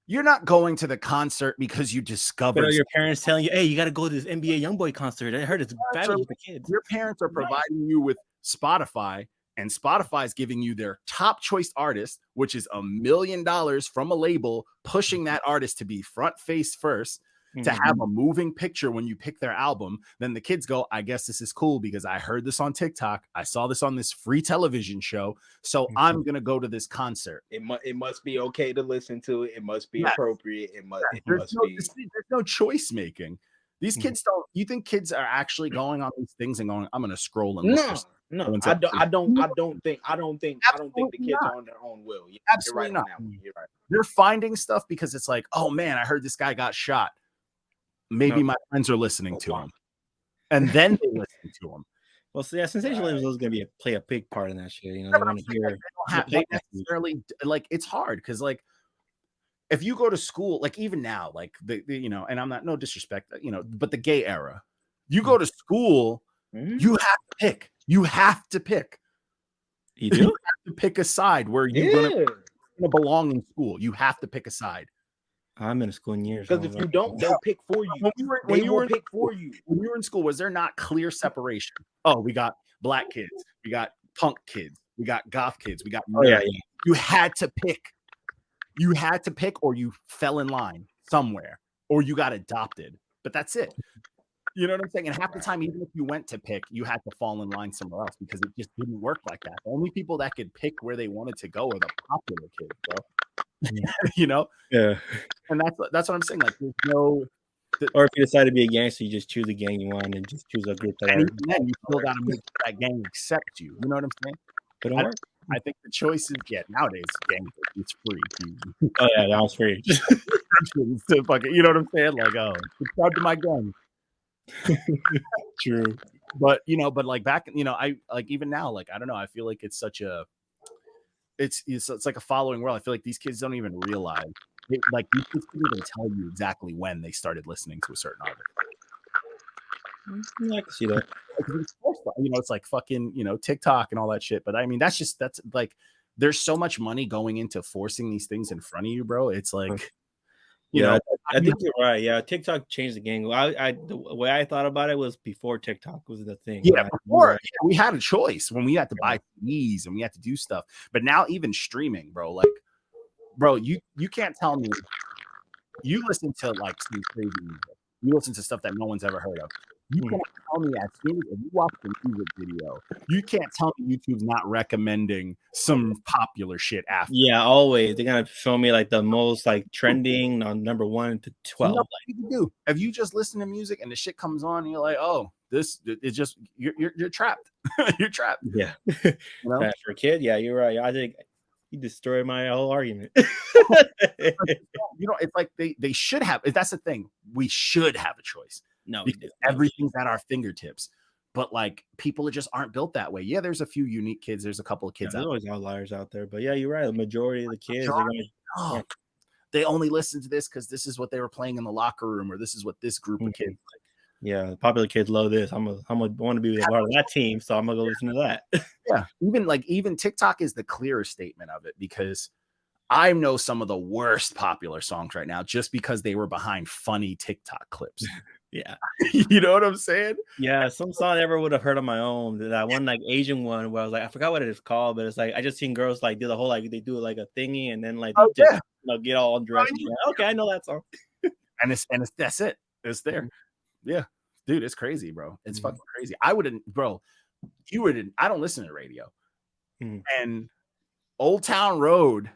You're not going to the concert because you discovered. But are your parents telling you, hey, you got to go to this NBA YoungBoy concert? I heard it's fabulous with the kids. Your parents are providing you with Spotify, and Spotify is giving you their top choice artist, which is $1 million from a label, pushing that artist to be front face first, to have a moving picture when you pick their album. Then the kids go, I guess this is cool because I heard this on TikTok. I saw this on this free television show. So I'm going to go to this concert. It must be okay to listen to it. It must be appropriate. It must be. There's no choice making. These kids don't. You think kids are actually going on these things and going, "I'm going to scroll and look for No, I don't think the kids are on their own will. Yeah, absolutely you're right not. on that one. You're right. They're finding stuff because it's like, oh man, I heard this guy got shot. Maybe my friends are listening to him, and then they listen to him. Well, so yeah, sensationalism is going to play a big part in that shit. You know, they want to hear. They necessarily like it's hard because like if you go to school, like even now, like you know, and I'm not no disrespect, you know, but the gay era, you go to school, you have to pick. You have to pick. You do? You have to pick a side where you're gonna belong in school. You have to pick a side. I'm in school in years. Because if you don't, they'll pick for you. When you were in school, was there not clear separation? Oh, we got black kids, we got punk kids, we got goth kids, we got You had to pick. You had to pick, or you fell in line somewhere, or you got adopted. But that's it. You know what I'm saying? And half the time, even if you went to pick, you had to fall in line somewhere else because it just didn't work like that. The only people that could pick where they wanted to go are the popular kids, bro. You know? Yeah. And that's what I'm saying. Like, there's no. Or if you decide to be a gangster, you just choose a gang you want and just choose a group that. And then you still got to make that gang accept you. You know what I'm saying? But it don't work. I think the choice is nowadays gang it's free. Oh yeah, that was free. You know what I'm saying? Like, oh, subscribe to my gang. True. But you know, but like back, you know, I like even now, like I don't know, I feel like it's such a it's like a following world. I feel like these kids don't even realize like these kids can't even tell you exactly when they started listening to a certain artist. I can see that. You know, it's like fucking, you know, TikTok and all that shit. But I mean, that's like, there's so much money going into forcing these things in front of you, bro. It's like, you know, I think you're right. Yeah, TikTok changed the game. The way I thought about it was before TikTok was the thing. Yeah, before we had a choice when we had to buy CDs and we had to do stuff. But now even streaming, bro, like, bro, you can't tell me you listen to like some crazy music. You listen to stuff that no one's ever heard of. You can't tell me as soon as you watch the music video, you can't tell me YouTube's not recommending some popular shit after. Yeah, always. They're gonna show me like the most like trending on number 1 to 12. You know what you can do? If you just listen to music and the shit comes on, and you're like, oh, this is just you're trapped. You're trapped. Yeah. You know? For a kid, yeah, you're right. I think you destroyed my whole argument. You know, it's like they should have. That's the thing. We should have a choice. No, because everything's at our fingertips. But like people just aren't built that way. Yeah, there's a few unique kids. There's a couple of kids. There's always outliers out there. But yeah, you're right. The majority of the kids are they only listen to this because this is what they were playing in the locker room, or this is what this group of kids like. Yeah, the popular kids love this. I'm gonna want to be a part of that team, so I'm gonna go listen to that. Yeah, even TikTok is the clearest statement of it because I know some of the worst popular songs right now just because they were behind funny TikTok clips. Yeah. You know what I'm saying? Yeah, some song I never would have heard on my own. That one like Asian one where I was like, I forgot what it is called, but it's like I just seen girls like do the whole like they do like a thingy and then like just get all dressed. Okay, I know that song. and it's that's it. It's there. Yeah. Dude, it's crazy, bro. It's fucking crazy. I wouldn't, bro. I don't listen to radio. And Old Town Road,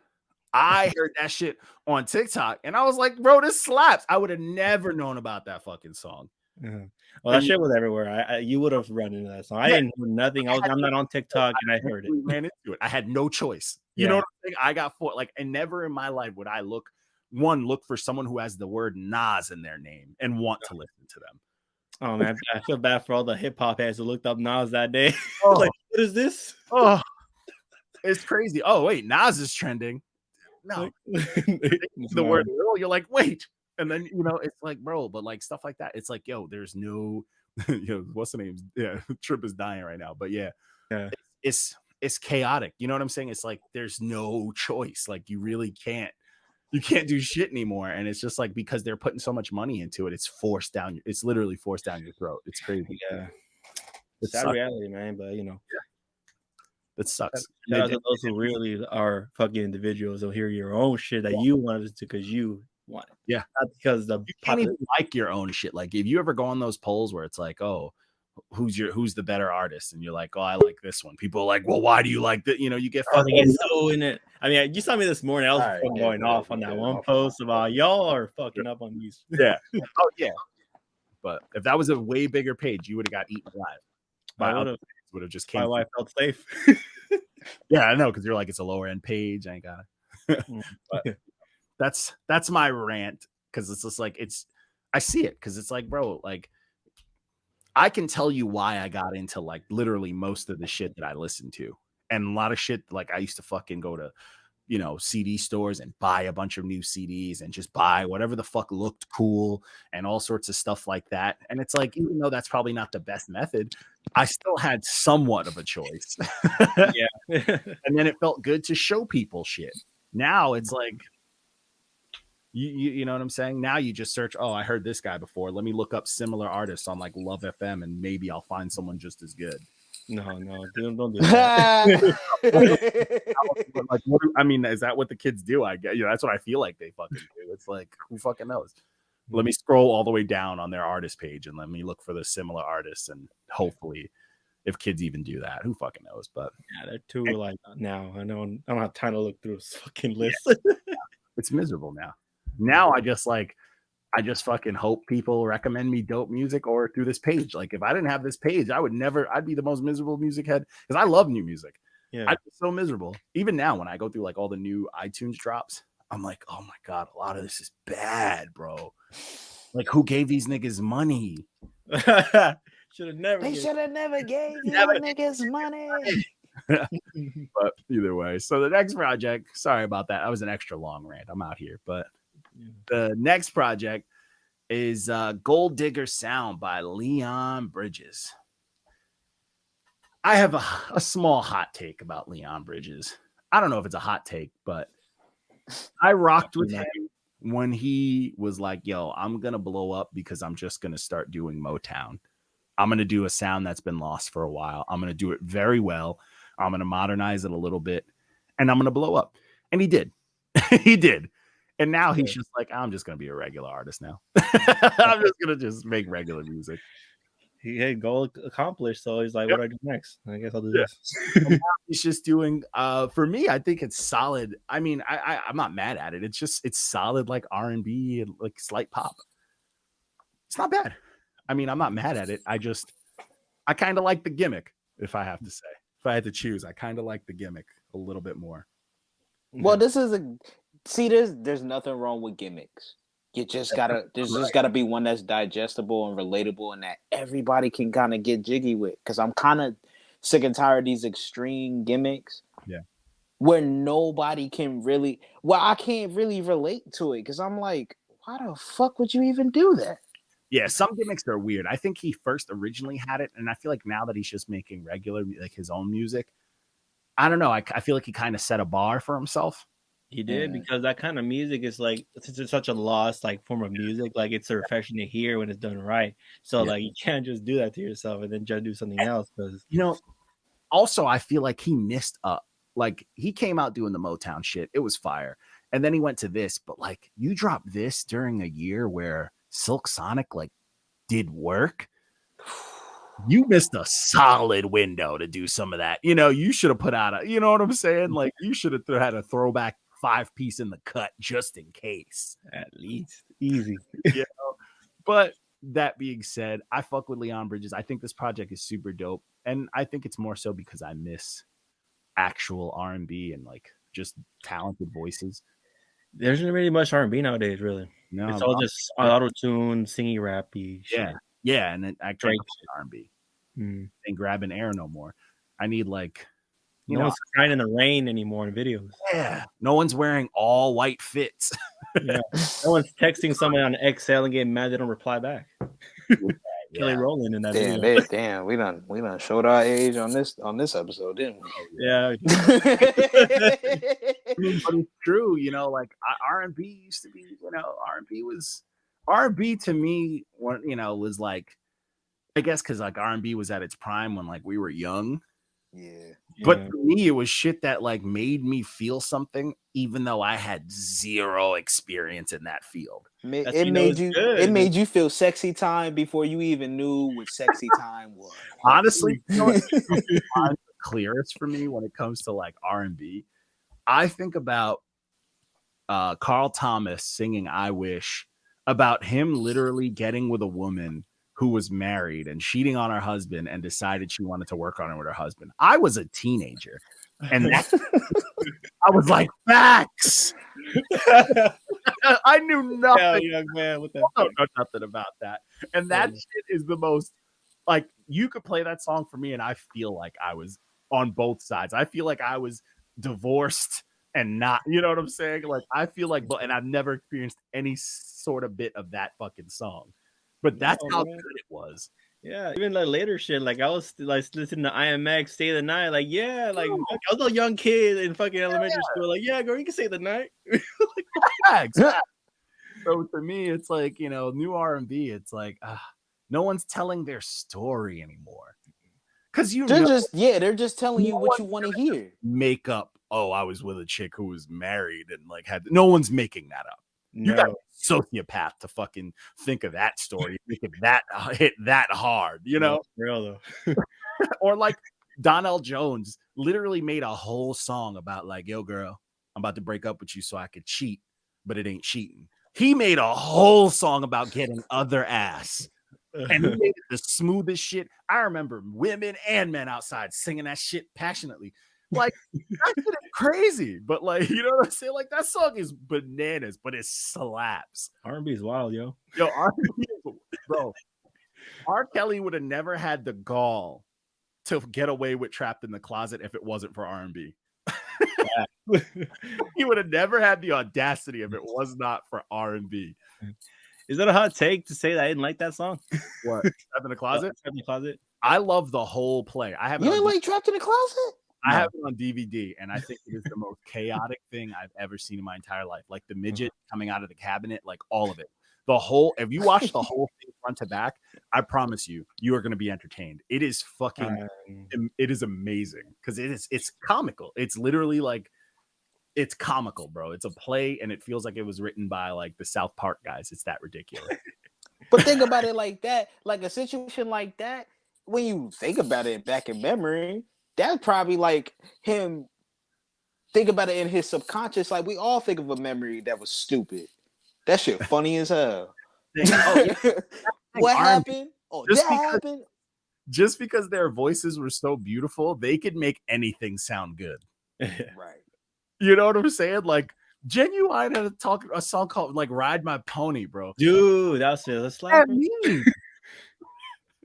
I heard that shit on TikTok and I was like, bro, this slaps. I would have never known about that fucking song. Well, that shit was everywhere. You would have run into that song. I didn't know nothing. I'm not on TikTok and I heard it. Ran into it. I had no choice. You know what I'm saying? I got and never in my life would I look for someone who has the word Nas in their name and want to listen to them. Oh man, I feel bad for all the hip hop heads who looked up Nas that day. Like, what is this? Oh, it's crazy. Oh wait, Nas is trending. No, the word real. You're like, wait, and then you know it's like, bro, but like stuff like that. It's like, yo, there's no, what's the name? Yeah, Trip is dying right now, but yeah. It's chaotic. You know what I'm saying? It's like there's no choice. Like you really can't. You can't do shit anymore, and it's just like because they're putting so much money into it, it's literally forced down your throat. It's crazy. Yeah, it's sad reality, man. But you know, it sucks. Those who really are fucking individuals will hear your own shit that you wanted to because you want it. Yeah, not because you can't even like your own shit. Like if you ever go on those polls where it's like, oh, who's the better artist, and you're like, oh, I like this one. People are like, well, why do you like that? You know, you get so in it. I mean, you saw me this morning. I was going off on that one post about y'all are fucking up on these. Yeah. Oh yeah. But if that was a way bigger page, you would have got eaten alive. I would have just my came. wife felt safe. Yeah, I know, because you're like, it's a lower end page. I ain't got it. But that's my rant, because it's just like I see it, because it's like, bro, like I can tell you why I got into like literally most of the shit that I listen to, and a lot of shit like I used to fucking go to, CD stores and buy a bunch of new CDs and just buy whatever the fuck looked cool and all sorts of stuff like that. And it's like, even though that's probably not the best method, I still had somewhat of a choice. Yeah. And then it felt good to show people shit. Now it's like, you know what I'm saying? Now you just search, I heard this guy before. Let me look up similar artists on like Love FM and maybe I'll find someone just as good. No, don't do that. Like, is that what the kids do? I guess, that's what I feel like they fucking do. It's like, who fucking knows? Let me scroll all the way down on their artist page and let me look for the similar artists, and hopefully, if kids even do that, who fucking knows? But yeah, they're too like now. I don't have time to look through this fucking list. Yeah. It's miserable now. Now I just fucking hope people recommend me dope music or through this page. Like, if I didn't have this page, I'd be the most miserable music head, because I love new music. Yeah, I'd be so miserable. Even now, when I go through like all the new iTunes drops, I'm like, oh my God, a lot of this is bad, bro. Like, who gave these niggas money? They should have never gave you niggas money. But either way, so the next project, sorry about that. That was an extra long rant. I'm out here. But the next project is Gold Digger Sound by Leon Bridges. I have a small hot take about Leon Bridges. I don't know if it's a hot take, but I rocked with him when he was like, yo, I'm going to blow up because I'm just going to start doing Motown. I'm going to do a sound that's been lost for a while. I'm going to do it very well. I'm going to modernize it a little bit, and I'm going to blow up. And he did. He did. And now he's just like, I'm just going to be a regular artist now. I'm just going to just make regular music. He had goal accomplished, so he's like, what do I do next? I guess I'll do this. He's just doing, for me, I think it's solid. I mean, I'm not mad at it. It's solid, like R&B and like slight pop. It's not bad. I mean, I'm not mad at it. I kind of like the gimmick, if I have to say. If I had to choose, I kind of like the gimmick a little bit more. Well, this is there's nothing wrong with gimmicks. There's just gotta be one that's digestible and relatable, and that everybody can kind of get jiggy with. Because I'm kind of sick and tired of these extreme gimmicks. Yeah. Where nobody can really, I can't really relate to it, because I'm like, why the fuck would you even do that? Yeah, some gimmicks are weird. I think he first originally had it, and I feel like now that he's just making regular, like his own music, I don't know. I feel like he kind of set a bar for himself. He did, because that kind of music is like, it's such a lost like form of music. Like, it's a refreshing to hear when it's done right. So like, you can't just do that to yourself and then just do something else. Because also I feel like he missed up. Like, he came out doing the Motown shit. It was fire, and then he went to this. But like, you dropped this during a year where Silk Sonic like did work. You missed a solid window to do some of that. You should have put out you know what I'm saying? Like, you should have had a throwback 5-piece in the cut just in case. At least. Easy. But that being said, I fuck with Leon Bridges. I think this project is super dope. And I think it's more so because I miss actual R&B and like just talented voices. There's not really much R&B nowadays, really. No, it's all just auto-tune, singy, rappy shit. Yeah, and I can't R&B. Ain't grabbing air no more. I need like, no one's crying in the rain anymore in videos. Yeah, no one's wearing all white fits. No one's texting someone on XL and getting mad they don't reply back. Kelly Rowland in that video. Damn, we done showed our age on this episode, didn't we? Yeah. But it's true, like R&B used to be, R&B to me, was like, I guess because like R&B was at its prime when like we were young. Yeah. But for me, it was shit that like made me feel something, even though I had zero experience in that field. It made you feel sexy time before you even knew what sexy time was. Honestly, it's the clearest for me when it comes to like R&B. I think about Carl Thomas singing "I Wish," about him literally getting with a woman who was married and cheating on her husband and decided she wanted to work on it with her husband. I was a teenager, and I was like, facts. I knew nothing. Hell, young man, what the I don't know nothing about that. And that shit is the most, like, you could play that song for me and I feel like I was on both sides. I feel like I was divorced and not, you know what I'm saying? Like, I feel like, and I've never experienced any sort of bit of that fucking song. But that's how good it was. Yeah, even like later shit. Like I was like listening to IMX, Stay the Night. Like, yeah, like I was a young kid in fucking elementary school. Like, yeah, girl, you can stay the night. So to me, it's like, you know, new R&B. It's like no one's telling their story anymore. Because they're just telling you what you want to hear. Make up. Oh, I was with a chick who was married and like no one's making that up. You got a sociopath to fucking think of that story, make it that hit that hard, you know? Real though. Or like Donnell Jones literally made a whole song about like, yo, girl, I'm about to break up with you so I could cheat, but it ain't cheating. He made a whole song about getting other ass. And he made it the smoothest shit. I remember women and men outside singing that shit passionately. Like, that shit is crazy, but like, you know what I'm saying? Like, that song is bananas, but it slaps. R&B is wild, yo. R&B is, bro. R. Kelly would have never had the gall to get away with Trapped in the Closet if it wasn't for R&B. He would have never had the audacity if it was not for R&B. Is that a hot take to say that I didn't like that song? What? Trapped in the Closet? Trapped in the Closet. I love the whole play. I have. You didn't like Trapped in the Closet? I have it on DVD, and I think it is the most chaotic thing I've ever seen in my entire life. Like the midget coming out of the cabinet, like all of it. The whole, if you watch the whole thing front to back, I promise you are going to be entertained. It is fucking, it is amazing because it's comical. It's literally like, it's comical, bro. It's a play, and it feels like it was written by like the South Park guys. It's that ridiculous. But think about it like that, like a situation like that. When you think about it back in memory, that's probably like him. Think about it in his subconscious. Like we all think of a memory that was stupid. That shit funny as hell. What happened? Oh, that happened. Just because their voices were so beautiful, they could make anything sound good. Right. You know what I'm saying? Like Genuine had a song called like "Ride My Pony," bro. Dude, that's it. That's like.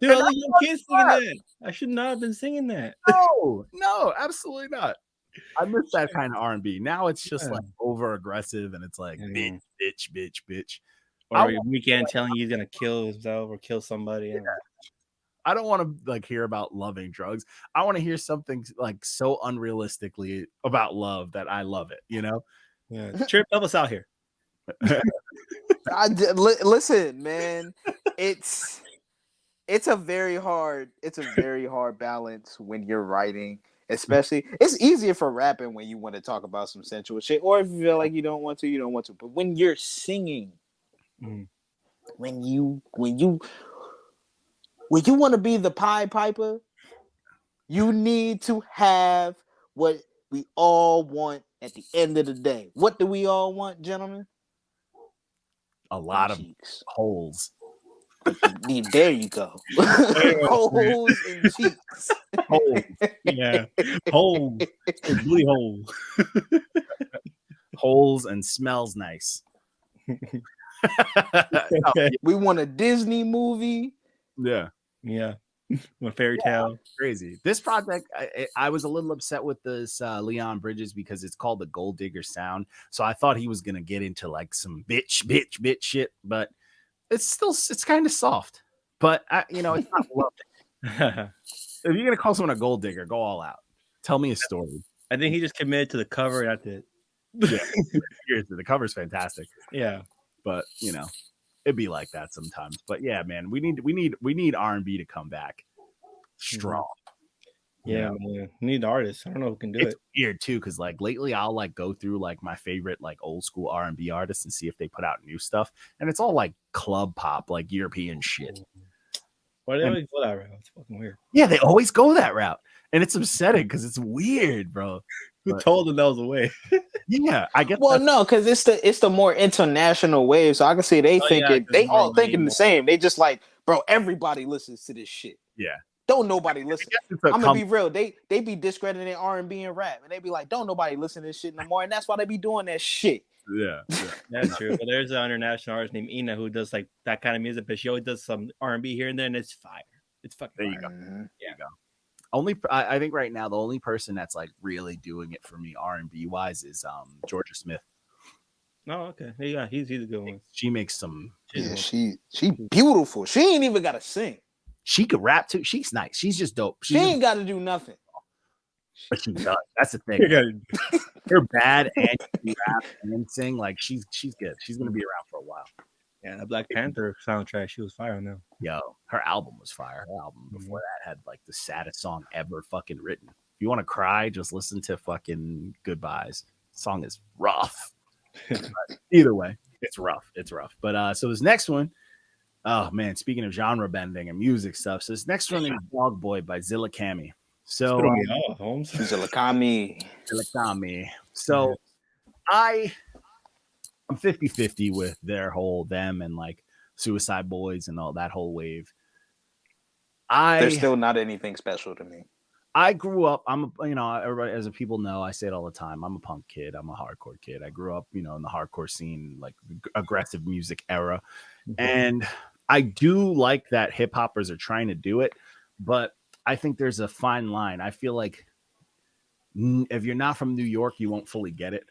Dude, all the young kids singing that. I should not have been singing that. No, absolutely not. I miss that kind of R&B. Now it's just like over aggressive, and it's like bitch. Or Weekend telling you he's gonna kill himself or kill somebody. Yeah. I don't want to like hear about loving drugs. I want to hear something like so unrealistically about love that I love it. You know? Yeah. Trip, help us out here. Listen, man. It's a very hard balance when you're writing, especially. It's easier for rapping when you want to talk about some sensual shit, or if you feel like you don't want to. But when you're singing, when you want to be the Pied Piper, you need to have what we all want at the end of the day. What do we all want, gentlemen? A lot of holes. There you go. Holes and cheeks. Holes. Yeah. Holes. Really holes. Holes and smells nice. We want a Disney movie. Yeah. A fairy tale. Crazy. This project, I was a little upset with this Leon Bridges because it's called the Gold Digger Sound. So I thought he was gonna get into like some bitch shit, but it's kind of soft. But it's not love. If you're gonna call someone a gold digger, go all out. Tell me a story. I think he just committed to the cover and that's it. Yeah, seriously, the cover's fantastic. Yeah, but it'd be like that sometimes. But yeah, man, we need R&B to come back strong. Yeah, man. We need artists. I don't know who can do it. Weird too, because like lately I'll like go through like my favorite like old school R&B artists and see if they put out new stuff, and it's all like club pop, like European shit. Why do they always go that route? It's fucking weird. Yeah, they always go that route, and it's upsetting because it's weird, bro. Who told them that was the way? Yeah, I guess. Well, no, because it's the more international wave, so I can see they all thinking the same. They just like bro, everybody listens to this shit. Yeah. Don't nobody listen. I'm gonna be real. They be discrediting R&B and rap, and they be like, don't nobody listen to this shit no more, and that's why they be doing that shit. Yeah. That's true. But there's an international artist named Ina who does like that kind of music, but she always does some R&B here and there, and it's fire. It's fucking there fire. You go. There you go. I think right now the only person that's like really doing it for me R&B wise is Georgia Smith. Oh, okay. Yeah, he's a good one. She makes some. Yeah, she beautiful. She ain't even gotta sing. She could rap too. She's nice. She's just dope. She ain't got to do nothing. But she does. That's the thing. You're bad and you rap and sing. Like she's good. She's gonna be around for a while. Yeah, the Black Panther soundtrack, she was fire on that. Yo, her album was fire. Her album before that had like the saddest song ever fucking written. If you want to cry, just listen to fucking Goodbyes. The song is rough. Either way, it's rough. It's rough. But so this next one, oh man, speaking of genre bending and music stuff, so this next one is Dog Boy by Zillakami. So Zillakami. So I'm 50-50 with them and like Suicide Boys and all that whole wave. They're still not anything special to me. I grew up, everybody, as people know, I say it all the time. I'm a punk kid. I'm a hardcore kid. I grew up, in the hardcore scene, like aggressive music era. And I do like that hip hoppers are trying to do it, but I think there's a fine line. I feel like if you're not from New York, you won't fully get it.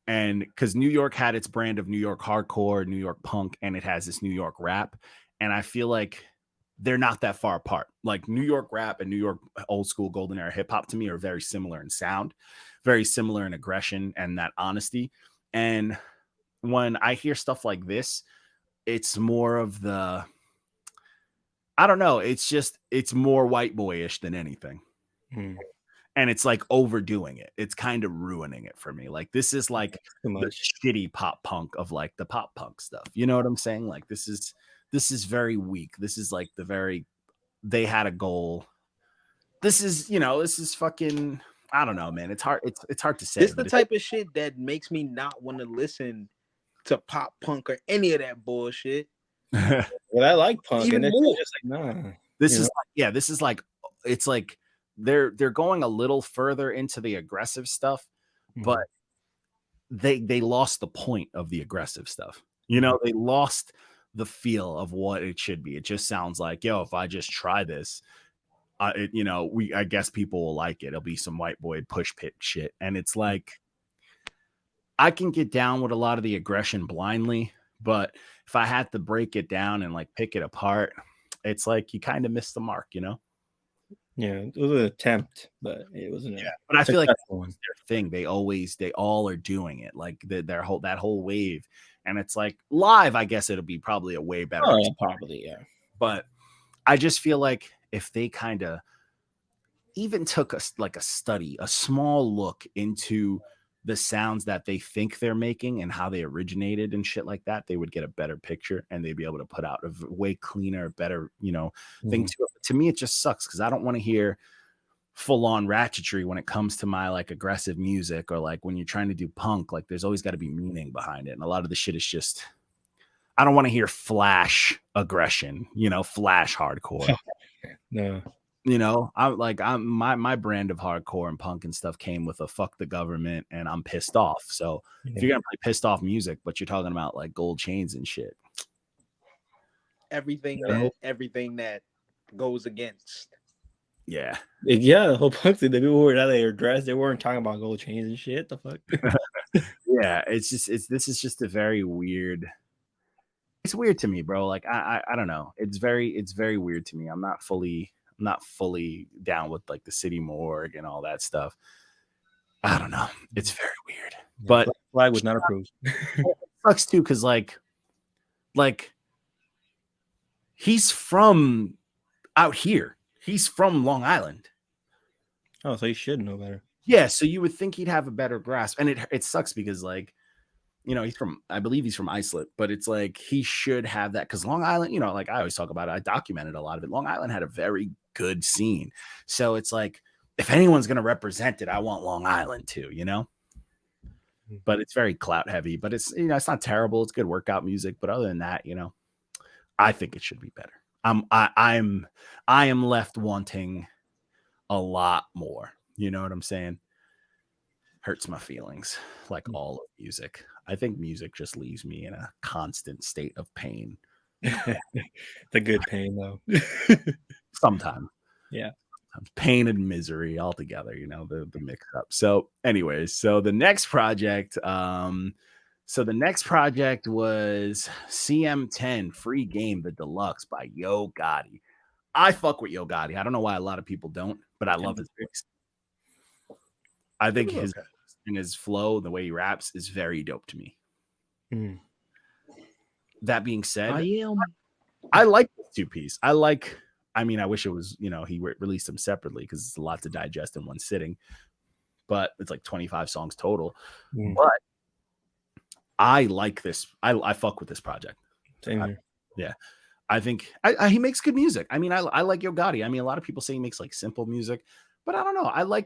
And because New York had its brand of New York hardcore, New York punk, and it has this New York rap. And I feel like they're not that far apart. Like New York rap and New York old school golden era hip hop to me are very similar in sound, very similar in aggression and that honesty. And when I hear stuff like this, it's more of the, I don't know. It's more white boyish than anything. And it's like overdoing it. It's kind of ruining it for me. Like this is like the shitty pop punk of like the pop punk stuff. You know what I'm saying? Like this is very weak. This is like they had a goal. This is fucking, I don't know, man. It's hard to say. It's the type of shit that makes me not want to listen to pop punk or any of that bullshit. Well, I like punk, even and more. It's just like, nah. This is like it's like they're going a little further into the aggressive stuff, but they lost the point of the aggressive stuff. They lost the feel of what it should be. It just sounds like, yo, if I just try this, I guess people will like it. It'll be some white boy push pit shit, and it's like I can get down with a lot of the aggression blindly. But if I had to break it down and like pick it apart, it's like you kind of missed the mark, Yeah, it was an attempt, but it wasn't. Yeah, but I feel like that's their thing. They all are doing it, like that whole wave, and it's like live. I guess it'll be probably a way better. Oh, probably, yeah. But I just feel like if they kind of even took a small look into the sounds that they think they're making and how they originated and shit like that, they would get a better picture and they'd be able to put out a way cleaner, better, thing to it. To me, it just sucks because I don't want to hear full on ratchetry when it comes to my like aggressive music, or like when you're trying to do punk, like there's always got to be meaning behind it. And a lot of the shit is just, I don't want to hear flash aggression, flash hardcore. No. My brand of hardcore and punk and stuff came with a fuck the government and I'm pissed off. So if you're gonna play pissed off music, but you're talking about like gold chains and shit, everything that goes against. Yeah, the whole punk thing. The people who were out there dressed, they weren't talking about gold chains and shit. The fuck. Yeah, this is just a very weird. It's weird to me, bro. Like I don't know. It's very weird to me. I'm not fully down with like the city morgue and all that stuff. I don't know. It's very weird. Yeah, but flag was not approved. It sucks too, because like he's from out here. He's from Long Island. Oh, so he should know better. Yeah, so you would think he'd have a better grasp. And it sucks because like, I believe he's from Islip, but it's like he should have that, because Long Island, like I always talk about it, I documented a lot of it. Long Island had a very good scene. So it's like, if anyone's going to represent it, I want Long Island too, But it's very clout heavy, but it's, it's not terrible. It's good workout music. But other than that, I think it should be better. I am left wanting a lot more. You know what I'm saying? Hurts my feelings, like all of music. I think music just leaves me in a constant state of pain. It's a good pain though. Sometimes. Yeah. Pain and misery all together, you know, the mix up. So anyways, so the next project was CM10 Free Game, the Deluxe by Yo Gotti. I fuck with Yo Gotti. I don't know why a lot of people don't, but I love his voice. I think his flow, the way he raps, is very dope to me. That being said, I like this 2-piece. I wish it was, you know, he released them separately because it's a lot to digest in one sitting. But it's like 25 songs total. But I like this. I fuck with this project. Same here. Yeah. I think he makes good music. I mean, I like Yo Gotti. I mean, a lot of people say he makes like simple music, but I don't know.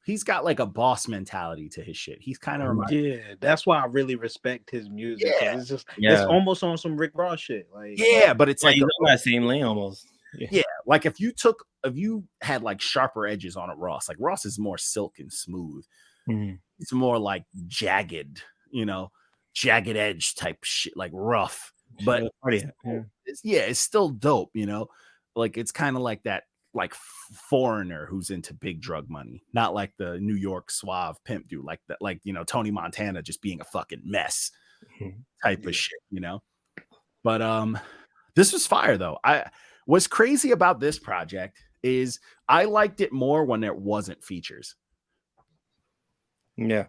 He's got like a boss mentality to his shit. He's kind of that's why I really respect his music. Yeah. It's just it's almost on some Rick Ross shit. Like but it's like he's on that same lane almost. Yeah, like if you had like sharper edges on it, Ross. Like Ross is more silk and smooth. It's more like jagged, you know, jagged edge type shit, like rough. But it's still dope, you know. Like it's kind of like that, like foreigner who's into big drug money, not like the New York suave pimp dude, like that, like, you know, Tony Montana just being a fucking mess type of shit, you know. But this was fire though. What's crazy about this project is I liked it more when there wasn't features. Yeah.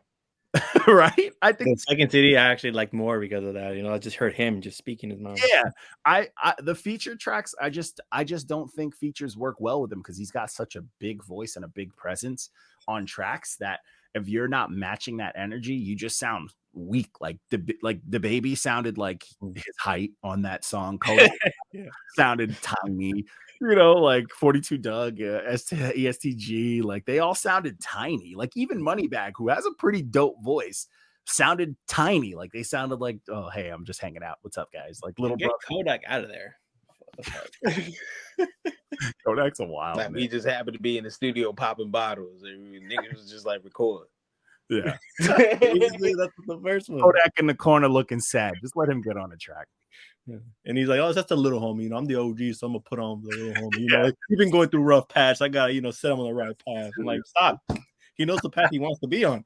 Right? I think the second CD I actually liked more because of that. You know, I just heard him just speaking his mind. Yeah. I the feature tracks, I just don't think features work well with him because he's got such a big voice and a big presence on tracks that if you're not matching that energy, you just sound weak. Like the baby sounded like his height on that song. Kodak sounded tiny. You know, like 42 Doug, ESTG, like they all sounded tiny. Like even Moneybag, who has a pretty dope voice, sounded tiny. Like they sounded like, oh hey, I'm just hanging out. What's up, guys? Like little Get Kodak out of there. Kodak's a wild. Like we just happened to be in the studio popping bottles, and niggas was just like record. Yeah, that's the first one. Kodak in the corner looking sad. Just let him get on the track. Yeah. And he's like, oh, that's the little homie. You know, I'm the OG, so I'm gonna put on the little homie. You know, like, he's been going through rough patch. I gotta, you know, set him on the right path. I'm like, stop. He knows the path he wants to be on.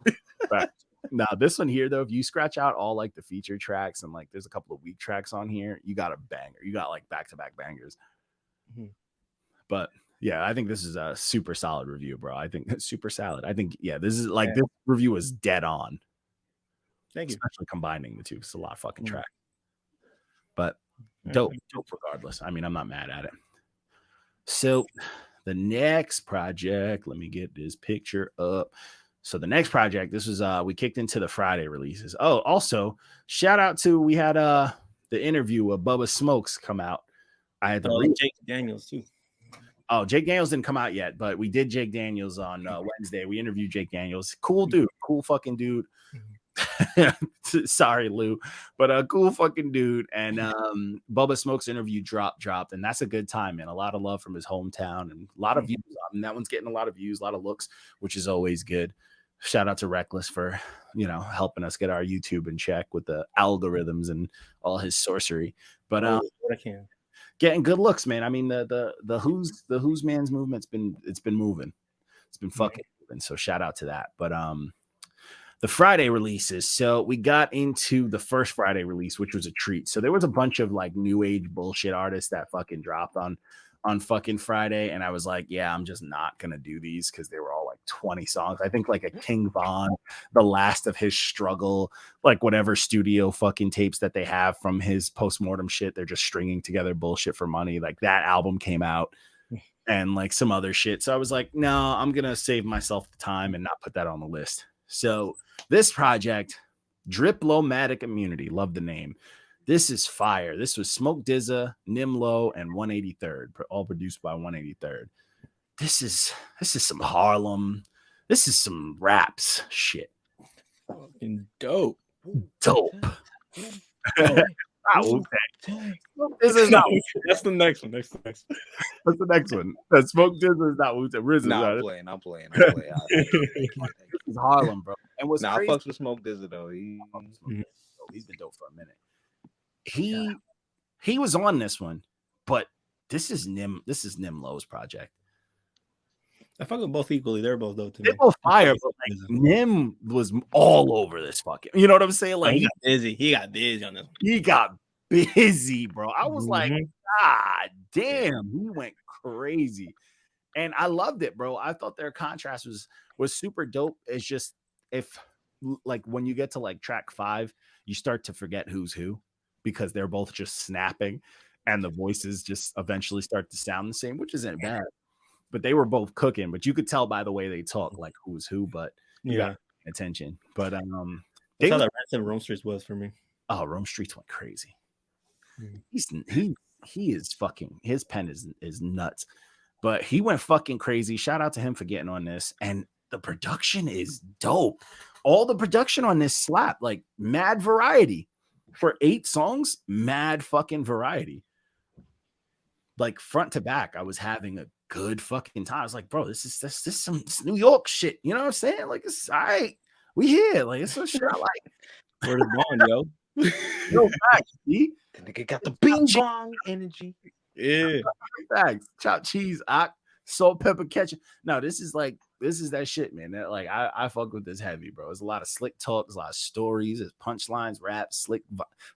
Right. Now, this one here, though, if you scratch out all like the feature tracks and like there's a couple of weak tracks on here, you got a banger. You got like back-to-back bangers. But yeah, I think this is a super solid review, bro. I think super solid. I think, this is like this review is dead on. Thank you. Especially combining the two. It's a lot of fucking track. But dope regardless. I mean, I'm not mad at it. So the next project, let me get this picture up. So the next project, this was we kicked into the Friday releases. Oh, also shout out to we had the interview of Bubba Smokes come out. I had to Jake Daniels too. Oh, Jake Daniels didn't come out yet, but we did Jake Daniels on Wednesday. We interviewed Jake Daniels. Cool dude, cool fucking dude. Sorry, Lou, but a cool fucking dude. And Bubba Smoke's interview dropped, and that's a good time, man. A lot of love from his hometown and a lot of views. And that one's getting a lot of views, a lot of looks, which is always good. Shout out to Reckless for, you know, helping us get our YouTube in check with the algorithms and all his sorcery. But getting good looks, man. I mean, the who's man's movement's been moving. It's been fucking moving. So shout out to that. But the Friday releases. So we got into the first Friday release, which was a treat. So there was a bunch of like new age bullshit artists that fucking dropped on fucking Friday. And I was like, yeah, I'm just not going to do these because they were all like 20 songs. I think like a King Von, the last of his struggle, like whatever studio fucking tapes that they have from his postmortem shit. They're just stringing together bullshit for money. Like that album came out and like some other shit. So I was like, no, I'm going to save myself the time and not put that on the list. So this project, Driplomatic Immunity, love the name. This is fire. This was Smoke DZA, Nimlo, and 183rd, all produced by 183rd. This is some Harlem. This is some raps shit. Fucking dope. Dope. not Wu-Tang. This is not. That's the next one. That's the next one. That's the next one. That Smoke Dizzle is not Wu-Tang. RZA. Nah, I'm playing. It's Harlem, bro. And what's I crazy? fucks with Smoke Dizzle though. He's been dope for a minute. He was on this one, but this is Nim Lowe's project. I fuck with both equally. They're both dope to me. They're both fire, but like, Nim was all over this fucking. You know what I'm saying? Like he got busy. He got busy on this one. He got busy, bro. I was like, God damn, he went crazy. And I loved it, bro. I thought their contrast was super dope. It's just if like when you get to like track 5, you start to forget who's who because they're both just snapping and the voices just eventually start to sound the same, which isn't bad. But they were both cooking, but you could tell by the way they talk like who's who, but you got attention. But that's how that rest of Rome Streets was for me. Oh, Rome Streets went crazy. He is fucking, his pen is nuts. But he went fucking crazy. Shout out to him for getting on this. And the production is dope. All the production on this slap, like mad variety. For 8 songs, mad fucking variety. Like front to back, I was having a good fucking time. I was like, bro, this is some New York shit. You know what I'm saying? Like, it's all right. We here. Like, it's some shit I like. Where's the bond, yo? Yo, facts, see? The nigga got the bing bong energy. Yeah. Facts. Chopped cheese, salt, pepper, ketchup. No, this is that shit, man. That like I fuck with this heavy, bro. There's a lot of slick talk, there's a lot of stories, there's punchlines, raps,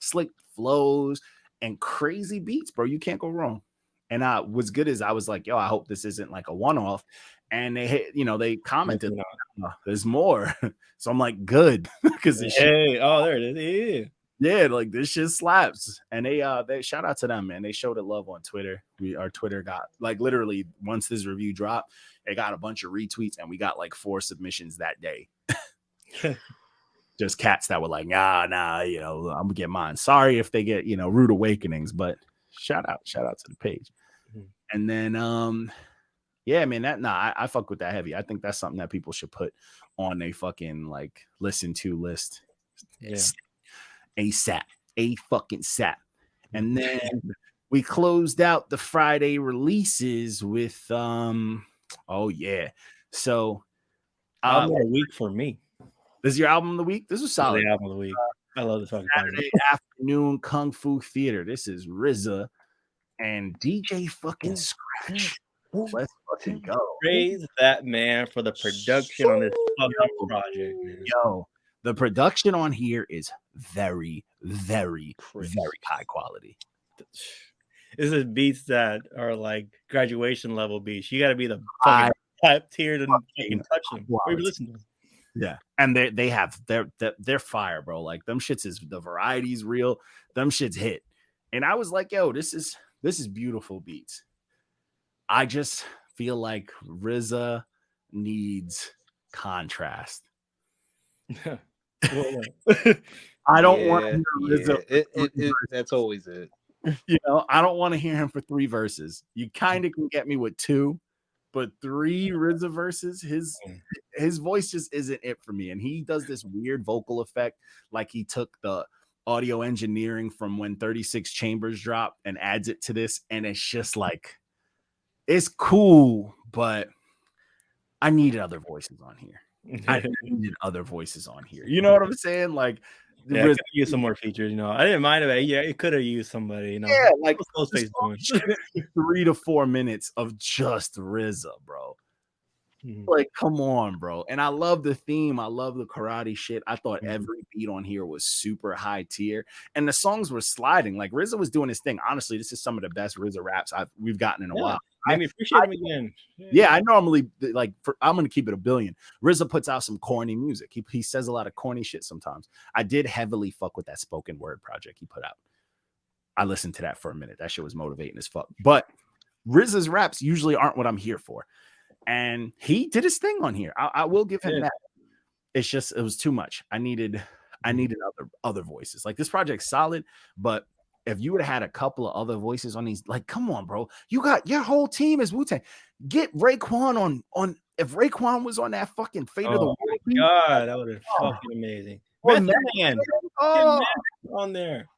slick flows, and crazy beats, bro. You can't go wrong. And what's good is I was like, yo, I hope this isn't like a one-off. And they commented, there's more. So I'm like, good. Because there it is. Yeah, like this shit slaps. And they shout out to them, man. They showed it love on Twitter. Our Twitter got like literally once this review dropped, it got a bunch of retweets and we got like 4 submissions that day. Just cats that were like, nah, I'm gonna get mine. Sorry if they get, rude awakenings, but shout out to the page. And then yeah, man, I fuck with that heavy. I think that's something that people should put on a fucking like listen to list. Yeah. ASAP, a fucking sap. And then we closed out the Friday releases with So album of the week for me. This is your album of the week? This was solid. The album of the week. I love this fucking Saturday Afternoon Kung Fu Theater. This is RZA and DJ fucking Scratch. Let's fucking go. Praise that man for the production on this fucking project, man. Yo, the production on here is very, very, very high quality. This is beats that are like graduation level beats. You got to be the fucking top tier to fucking touch them. Or listen to them. Yeah, and they're fire, bro. Like them shits is the variety's real. Them shits hit, and I was like, yo, this is beautiful beats. I just feel like RZA needs contrast. I don't want to hear RZA. That's always it. I don't want to hear him for 3 verses. You kind of can get me with 2, but 3 RZA verses, his voice just isn't it for me. And he does this weird vocal effect, like he took the audio engineering from when 36 Chambers dropped and adds it to this, and it's just like, it's cool, but I needed other voices on here. You know what I'm saying? Like, yeah, I could use some more features. I didn't mind it. Yeah, it could have used somebody. Yeah, like 3 to 4 minutes of just RZA, bro. Like, come on, bro. And I love the theme. I love the karate shit. I thought every beat on here was super high tier, and the songs were sliding. Like RZA was doing his thing. Honestly, this is some of the best RZA raps we've gotten in a while. I appreciate him again. Yeah, I normally I'm gonna keep it a billion. RZA puts out some corny music. He says a lot of corny shit sometimes. I did heavily fuck with that spoken word project he put out. I listened to that for a minute. That shit was motivating as fuck. But RZA's raps usually aren't what I'm here for. And he did his thing on here. I will give him that. It's just, it was too much. I needed other voices. Like, this project's solid, but if you would have had a couple of other voices on these, like, come on, bro. You got your whole team is Wu-Tang. Get Raekwon on. If Raekwon was on that fucking Fate of the World. Oh my God, that would have been fucking amazing. Method Man. On there.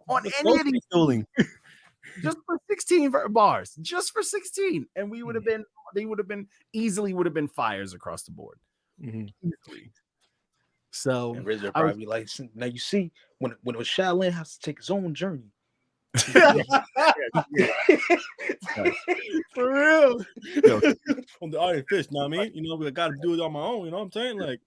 on any of these schooling. just for 16 bars, just for 16, and we would have been, they would have been easily fires across the board, easily. So and RZA probably like, now you see when it was Shaolin has to take his own journey. For real. From the Iron Fist, know what I mean? You know, I got to do it on my own. You know what I'm saying? Like,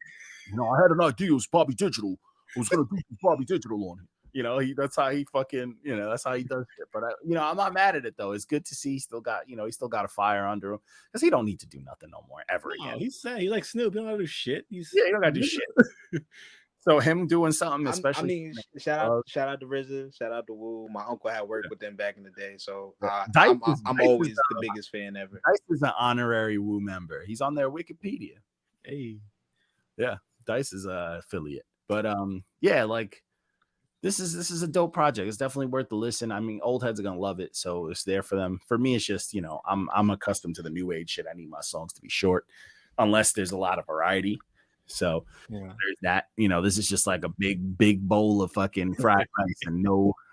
you know, I had an idea. It was Bobby Digital. I was gonna do Bobby Digital on him. You know, that's how he fucking, you know, that's how he does it. But you know, I'm not mad at it though. It's good to see he still got, you know, he still got a fire under him because he don't need to do nothing no more ever again. He's saying he like Snoop. He don't gotta do shit. He don't gotta do shit. So him doing something, especially. I mean, shout out to RZA, shout out to Wu. My uncle had worked with them back in the day, so I'm always the biggest fan ever. Dice is an honorary Wu member. He's on their Wikipedia. Hey, yeah, Dice is a affiliate. But yeah, like this is a dope project. It's definitely worth the listen. I mean, old heads are gonna love it, so it's there for them. For me, it's just, you know, I'm accustomed to the new age shit. I need my songs to be short, unless there's a lot of variety. So there's that. You know, this is just like a big bowl of fucking fried rice and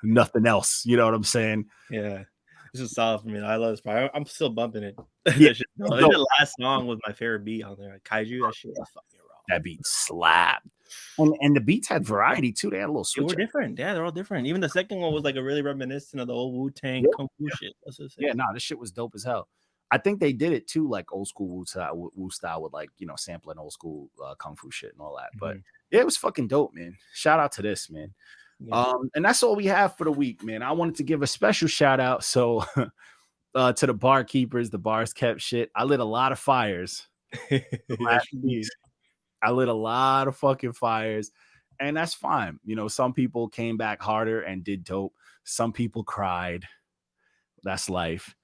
nothing else. You know what I'm saying? Yeah. This is solid for me. I love this part. I'm still bumping it. The last song was my favorite beat on there. Like Kaiju, that shit was fucking raw. That beat slapped. And the beats had variety too. They had a little switch. They were different. Yeah, they're all different. Even the second one was like a really reminiscent of the old Wu-Tang Kung Fu shit. This shit was dope as hell. I think they did it too, like old school Wu style with, like, you know, sampling old school Kung Fu shit and all that. But yeah, it was fucking dope, man. Shout out to this, man. And that's all we have for the week, man. I wanted to give a special shout out to the barkeepers, the bars kept shit. I lit a lot of fires. I lit a lot of fucking fires, and that's fine. You know, some people came back harder and did dope. Some people cried. That's life.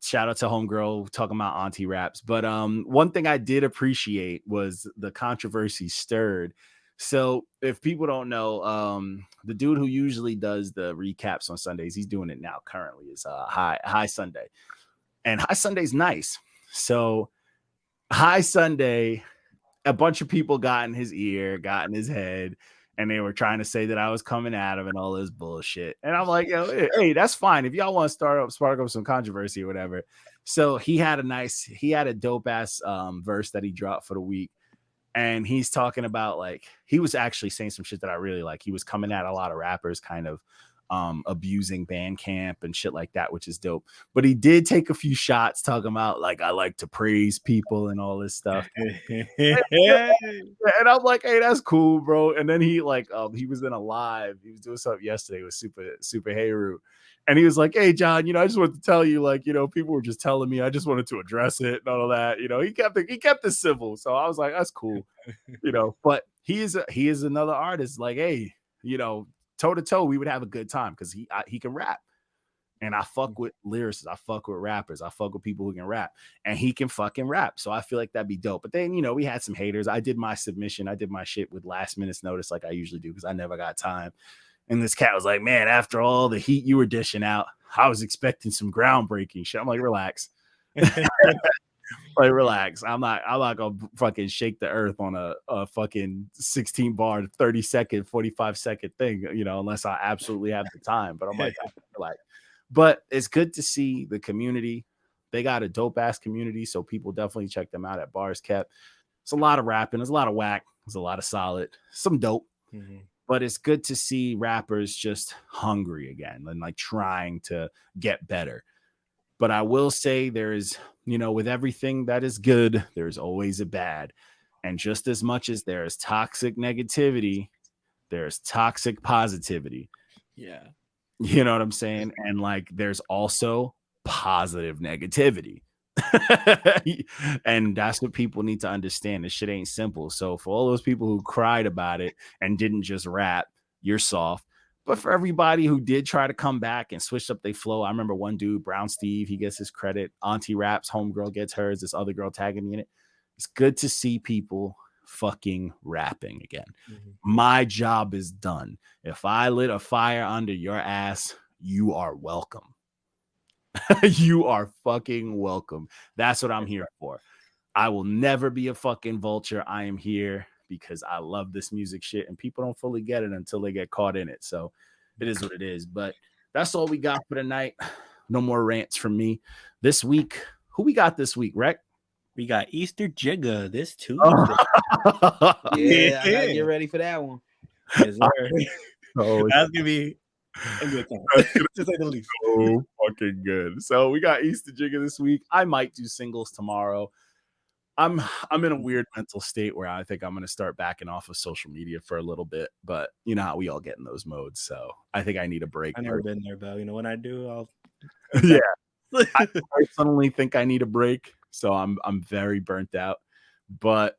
Shout out to homegirl talking about auntie raps. But one thing I did appreciate was the controversy stirred. So if people don't know, the dude who usually does the recaps on Sundays, he's doing it now currently, is High Sunday. And High Sunday's nice. So High Sunday, a bunch of people got in his ear, got in his head, and they were trying to say that I was coming at him and all this bullshit. And I'm like, yo, hey, that's fine. If y'all want to spark up some controversy or whatever. So he had a dope ass verse that he dropped for the week. And he's talking about, like, he was actually saying some shit that I really like. He was coming at a lot of rappers kind of abusing Bandcamp and shit like that, which is dope. But he did take a few shots talking about, like, I like to praise people and all this stuff. And I'm like, hey, that's cool, bro. And then he was in a live. He was doing something yesterday with Super Heyru. And he was like, hey, John, you know, I just wanted to tell you, like, you know, people were just telling me, I just wanted to address it and all that. You know, he kept it civil. So I was like, that's cool. You know, but he is another artist. Like, hey, you know, toe to toe, we would have a good time because he can rap. And I fuck with lyricists. I fuck with rappers. I fuck with people who can rap. And he can fucking rap. So I feel like that'd be dope. But then, you know, we had some haters. I did my submission. I did my shit with last minute's notice like I usually do because I never got time. And this cat was like, man, after all the heat you were dishing out, I was expecting some groundbreaking shit. I'm like, relax. Like, relax. I'm not gonna fucking shake the earth on a fucking 16 bar, 30 second, 45 second thing, you know, unless I absolutely have the time. But I'm like, relax. But it's good to see the community. They got a dope ass community, so people definitely check them out at Bars Kept. It's a lot of rapping, there's a lot of whack, there's a lot of solid, some dope. But it's good to see rappers just hungry again and like trying to get better. But I will say there is, you know, with everything that is good, there's always a bad. And just as much as there is toxic negativity, there's toxic positivity. Yeah. You know what I'm saying? And like, there's also positive negativity. And that's what people need to understand. This shit ain't simple. So for all those people who cried about it and didn't just rap, you're soft. But for everybody who did try to come back and switch up their flow, I remember one dude, Brown Steve, he gets his credit. Auntie raps, homegirl gets hers. This other girl tagging me in it. It's good to see people fucking rapping again. My job is done. If I lit a fire under your ass, you are welcome. You are fucking welcome. That's what I'm here for. I will never be a fucking vulture. I am here because I love this music shit and people don't fully get it until they get caught in it. So it is what it is. But that's all we got for tonight. No more rants from me. This week, who we got this week, Rec? We got Easter Jigga this Tuesday. Yeah, I gotta get ready for that one. Yes, sir. Oh, That's gonna be a good time. To say the least. so fucking good. So we got Easter Jigga this week. I might do singles tomorrow. I'm in a weird mental state where I think I'm gonna start backing off of social media for a little bit, but you know how we all get in those modes. So I think I need a break. I've never been there, but you know when I do, I'll yeah. I personally think I need a break. So I'm very burnt out. But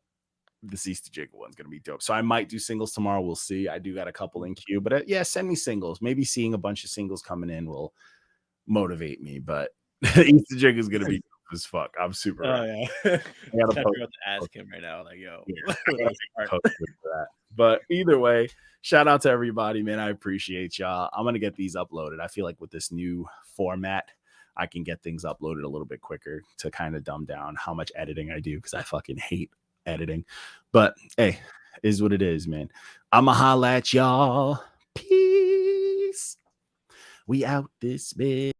this Easter Jigga one's gonna be dope. So I might do singles tomorrow. We'll see. I do got a couple in queue, but yeah, send me singles. Maybe seeing a bunch of singles coming in will motivate me. But Easter Jigga is gonna be dope as fuck. I'm super. yeah. I gotta ask him right now. Like, yo, But either way, shout out to everybody, man. I appreciate y'all. I'm gonna get these uploaded. I feel like with this new format, I can get things uploaded a little bit quicker to kind of dumb down how much editing I do because I fucking hate editing. But hey, is what it is, man. I'ma holla at y'all. Peace. We out this bitch.